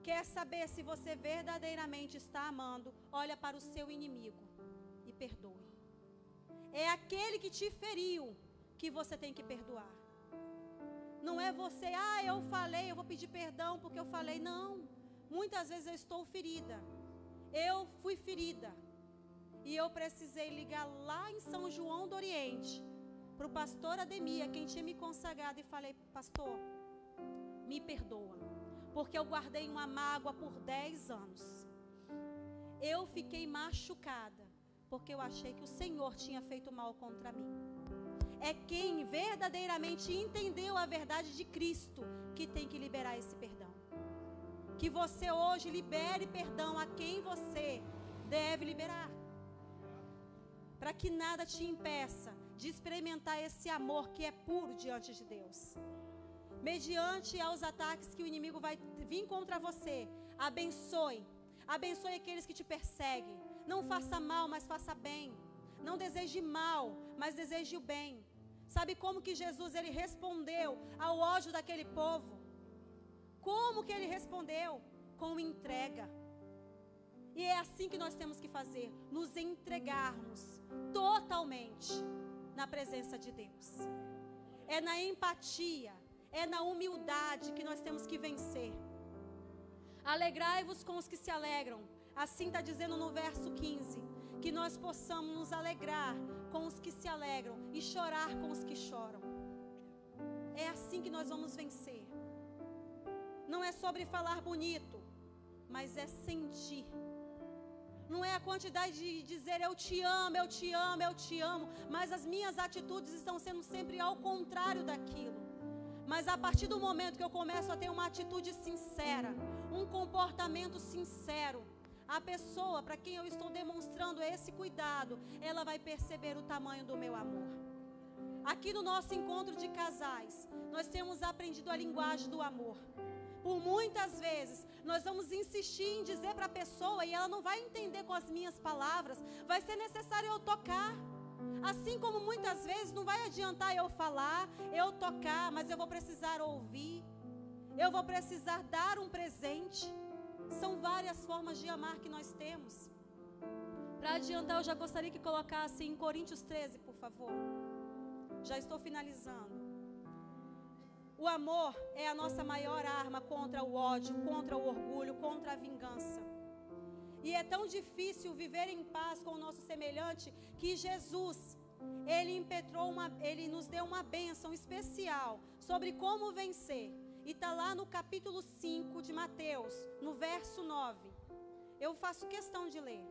A: Quer saber se você verdadeiramente está amando? Olha para o seu inimigo e perdoe. É aquele que te feriu que você tem que perdoar. Não é você, eu falei, eu vou pedir perdão porque eu falei. Não, muitas vezes eu estou ferida. Eu fui ferida. E eu precisei ligar lá em São João do Oriente, para o pastor Ademir, quem tinha me consagrado, e falei: pastor, me perdoa, porque eu guardei uma mágoa por 10 anos. Eu fiquei machucada, porque eu achei que o Senhor tinha feito mal contra mim. É quem verdadeiramente entendeu a verdade de Cristo que tem que liberar esse perdão. Que você hoje libere perdão a quem você deve liberar, para que nada te impeça de experimentar esse amor que é puro diante de Deus. Mediante aos ataques que o inimigo vai vir contra você, abençoe. Abençoe aqueles que te perseguem. Não faça mal, mas faça bem. Não deseje mal, mas deseje o bem. Sabe como que Jesus ele respondeu ao ódio daquele povo? Como que ele respondeu? Com entrega. E é assim que nós temos que fazer, nos entregarmos totalmente na presença de Deus. É na empatia, é na humildade que nós temos que vencer. Alegrai-vos com os que se alegram. Assim está dizendo no verso 15, que nós possamos nos alegrar com os que se alegram e chorar com os que choram. É assim que nós vamos vencer. Não é sobre falar bonito, mas é sentir. Não é a quantidade de dizer eu te amo, eu te amo, eu te amo, mas as minhas atitudes estão sendo sempre ao contrário daquilo. Mas a partir do momento que eu começo a ter uma atitude sincera, um comportamento sincero, a pessoa para quem eu estou demonstrando esse cuidado, ela vai perceber o tamanho do meu amor. Aqui no nosso encontro de casais, nós temos aprendido a linguagem do amor. Por muitas vezes, nós vamos insistir em dizer para a pessoa e ela não vai entender com as minhas palavras, vai ser necessário eu tocar. Assim como muitas vezes não vai adiantar eu falar, eu tocar, mas eu vou precisar ouvir, eu vou precisar dar um presente. São várias formas de amar que nós temos. Para adiantar, eu já gostaria que colocasse em Coríntios 13, por favor. Já estou finalizando. O amor é a nossa maior arma contra o ódio, contra o orgulho, contra a vingança. E é tão difícil viver em paz com o nosso semelhante que Jesus, Ele nos deu uma bênção especial sobre como vencer. E está lá no capítulo 5 de Mateus, no verso 9. Eu faço questão de ler,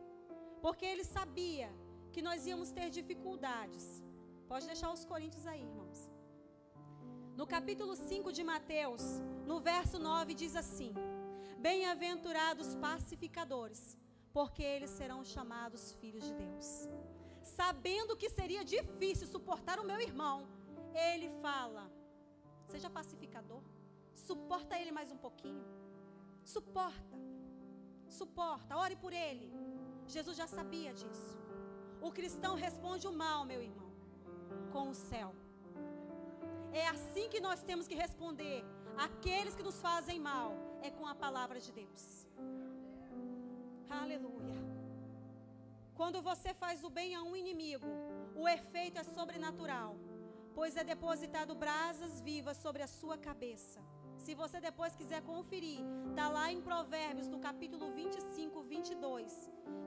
A: porque Ele sabia que nós íamos ter dificuldades. Pode deixar os coríntios aí, irmãos. No capítulo 5 de Mateus, no verso 9, diz assim: bem-aventurados pacificadores, porque eles serão chamados filhos de Deus. Sabendo que seria difícil suportar o meu irmão, ele fala: seja pacificador, suporta ele mais um pouquinho, suporta, ore por ele. Jesus já sabia disso. O cristão responde o mal, meu irmão, com o céu. É assim que nós temos que responder aqueles que nos fazem mal, é com a palavra de Deus. Aleluia. Quando você faz o bem a um inimigo, o efeito é sobrenatural, pois é depositado brasas vivas sobre a sua cabeça. Se você depois quiser conferir, está lá em Provérbios, no capítulo 25, 22,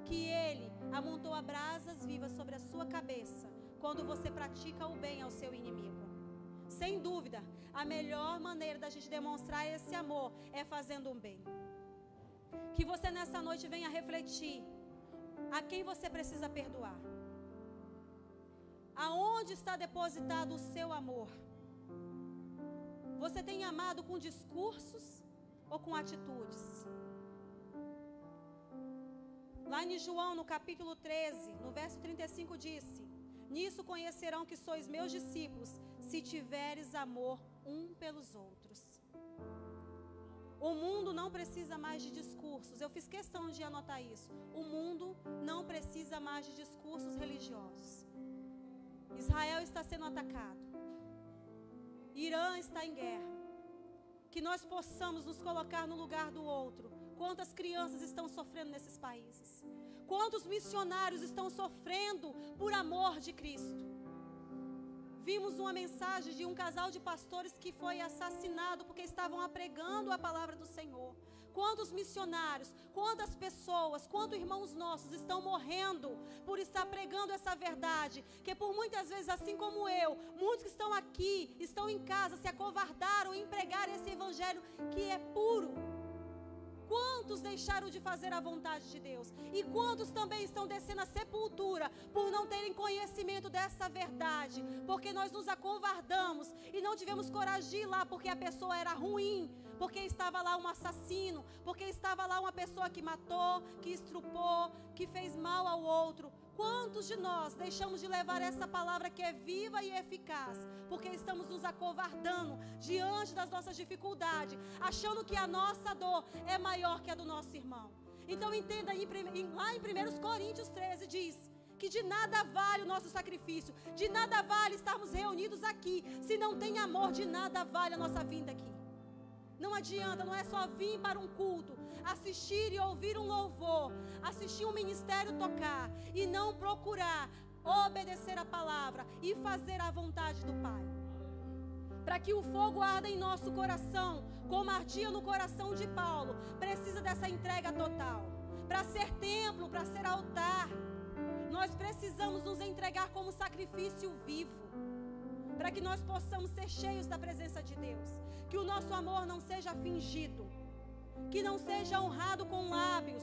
A: que ele amontou a brasas vivas sobre a sua cabeça, quando você pratica o bem ao seu inimigo. Sem dúvida, a melhor maneira da gente demonstrar esse amor é fazendo um bem. Que você nessa noite venha refletir a quem você precisa perdoar. Aonde está depositado o seu amor? Você tem amado com discursos ou com atitudes? Lá em João, no capítulo 13, no verso 35, disse: nisso conhecerão que sois meus discípulos, se tiveres amor um pelos outros. O mundo não precisa mais de discursos. Eu fiz questão de anotar isso. O mundo não precisa mais de discursos religiosos. Israel está sendo atacado. Irã está em guerra. Que nós possamos nos colocar no lugar do outro. Quantas crianças estão sofrendo nesses países? Quantos missionários estão sofrendo por amor de Cristo? Vimos uma mensagem de um casal de pastores que foi assassinado porque estavam pregando a palavra do Senhor. Quantos missionários, quantas pessoas, quantos irmãos nossos estão morrendo por estar pregando essa verdade, que por muitas vezes, assim como eu, muitos que estão aqui, estão em casa, se acovardaram em pregar esse evangelho que é puro. Quantos deixaram de fazer a vontade de Deus? E quantos também estão descendo a sepultura por não terem conhecimento dessa verdade? Porque nós nos acovardamos e não tivemos coragem de ir lá porque a pessoa era ruim, porque estava lá um assassino, porque estava lá uma pessoa que matou, que estrupou, que fez mal ao outro. Quantos de nós deixamos de levar essa palavra que é viva e eficaz, porque estamos nos acovardando diante das nossas dificuldades, achando que a nossa dor é maior que a do nosso irmão? Então entenda aí, lá em 1 Coríntios 13 diz que de nada vale o nosso sacrifício, de nada vale estarmos reunidos aqui, se não tem amor, de nada vale a nossa vinda aqui. Não adianta, não é só vir para um culto, assistir e ouvir um louvor, assistir um ministério tocar e não procurar obedecer a palavra e fazer a vontade do Pai. Para que o fogo arda em nosso coração, como ardia no coração de Paulo, precisa dessa entrega total. Para ser templo, para ser altar, nós precisamos nos entregar como sacrifício vivo, para que nós possamos ser cheios da presença de Deus, que o nosso amor não seja fingido, que não seja honrado com lábios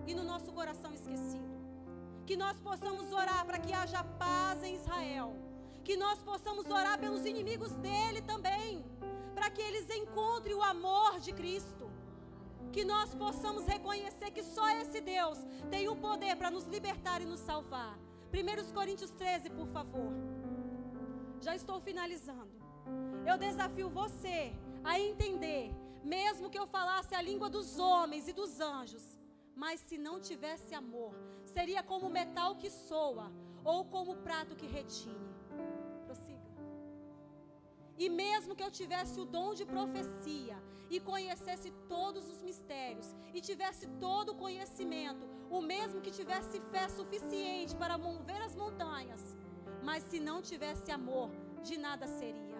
A: e no nosso coração esquecido. Que nós possamos orar para que haja paz em Israel. Que nós possamos orar pelos inimigos dele também, para que eles encontrem o amor de Cristo. Que nós possamos reconhecer que só esse Deus tem o poder para nos libertar e nos salvar. 1 Coríntios 13, por favor. Já estou finalizando. Eu desafio você a entender, mesmo que eu falasse a língua dos homens e dos anjos, mas se não tivesse amor, seria como metal que soa, ou como prato que retine. Prossiga. E mesmo que eu tivesse o dom de profecia, e conhecesse todos os mistérios, e tivesse todo o conhecimento, o mesmo que tivesse fé suficiente para mover as montanhas, mas se não tivesse amor, de nada seria.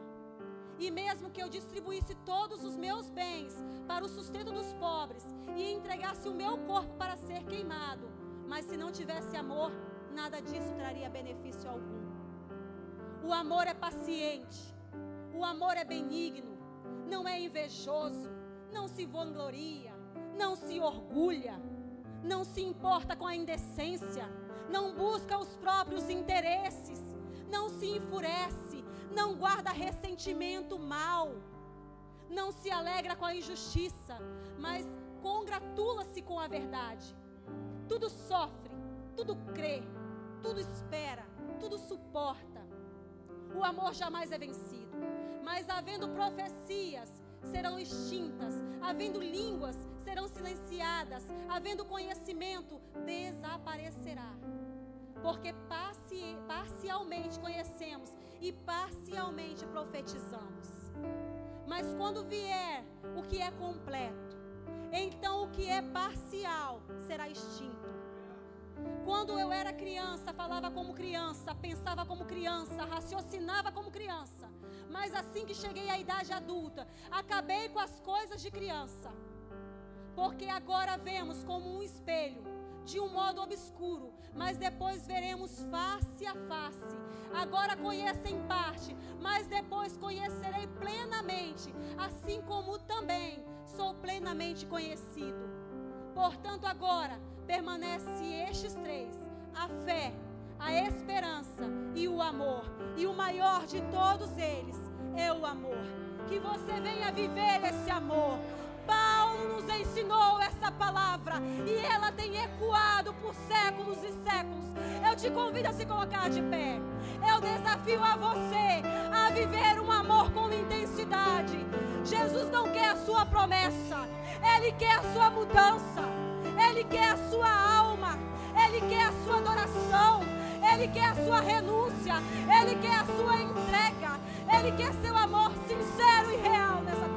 A: E mesmo que eu distribuísse todos os meus bens para o sustento dos pobres, e entregasse o meu corpo para ser queimado, mas se não tivesse amor, nada disso traria benefício algum. O amor é paciente, o amor é benigno, não é invejoso, não se vangloria, não se orgulha, não se importa com a indecência, não busca os próprios interesses, não se enfurece, não guarda ressentimento mal, não se alegra com a injustiça, mas congratula-se com a verdade. Tudo sofre, tudo crê, tudo espera, tudo suporta. O amor jamais é vencido. Mas havendo profecias, serão extintas. Havendo línguas, serão silenciadas. Havendo conhecimento, desaparecerá. Porque parcialmente conhecemos e parcialmente profetizamos. Mas quando vier o que é completo, então o que é parcial será extinto. Quando eu era criança, falava como criança, pensava como criança, raciocinava como criança. Mas assim que cheguei à idade adulta, acabei com as coisas de criança. Porque agora vemos como um espelho, de um modo obscuro, mas depois veremos face a face. Agora conheço em parte, mas depois conhecerei plenamente, assim como também sou plenamente conhecido. Portanto, agora permanece estes três: a fé, a esperança e o amor. E o maior de todos eles é o amor. Que você venha viver esse amor. Paulo nos ensinou essa palavra e ela tem ecoado por séculos e séculos. Eu te convido a se colocar de pé. Eu desafio a você a viver um amor com intensidade. Jesus não quer a sua promessa, Ele quer a sua mudança, Ele quer a sua alma, Ele quer a sua adoração, Ele quer a sua renúncia, Ele quer a sua entrega, Ele quer seu amor sincero e real nessa terra.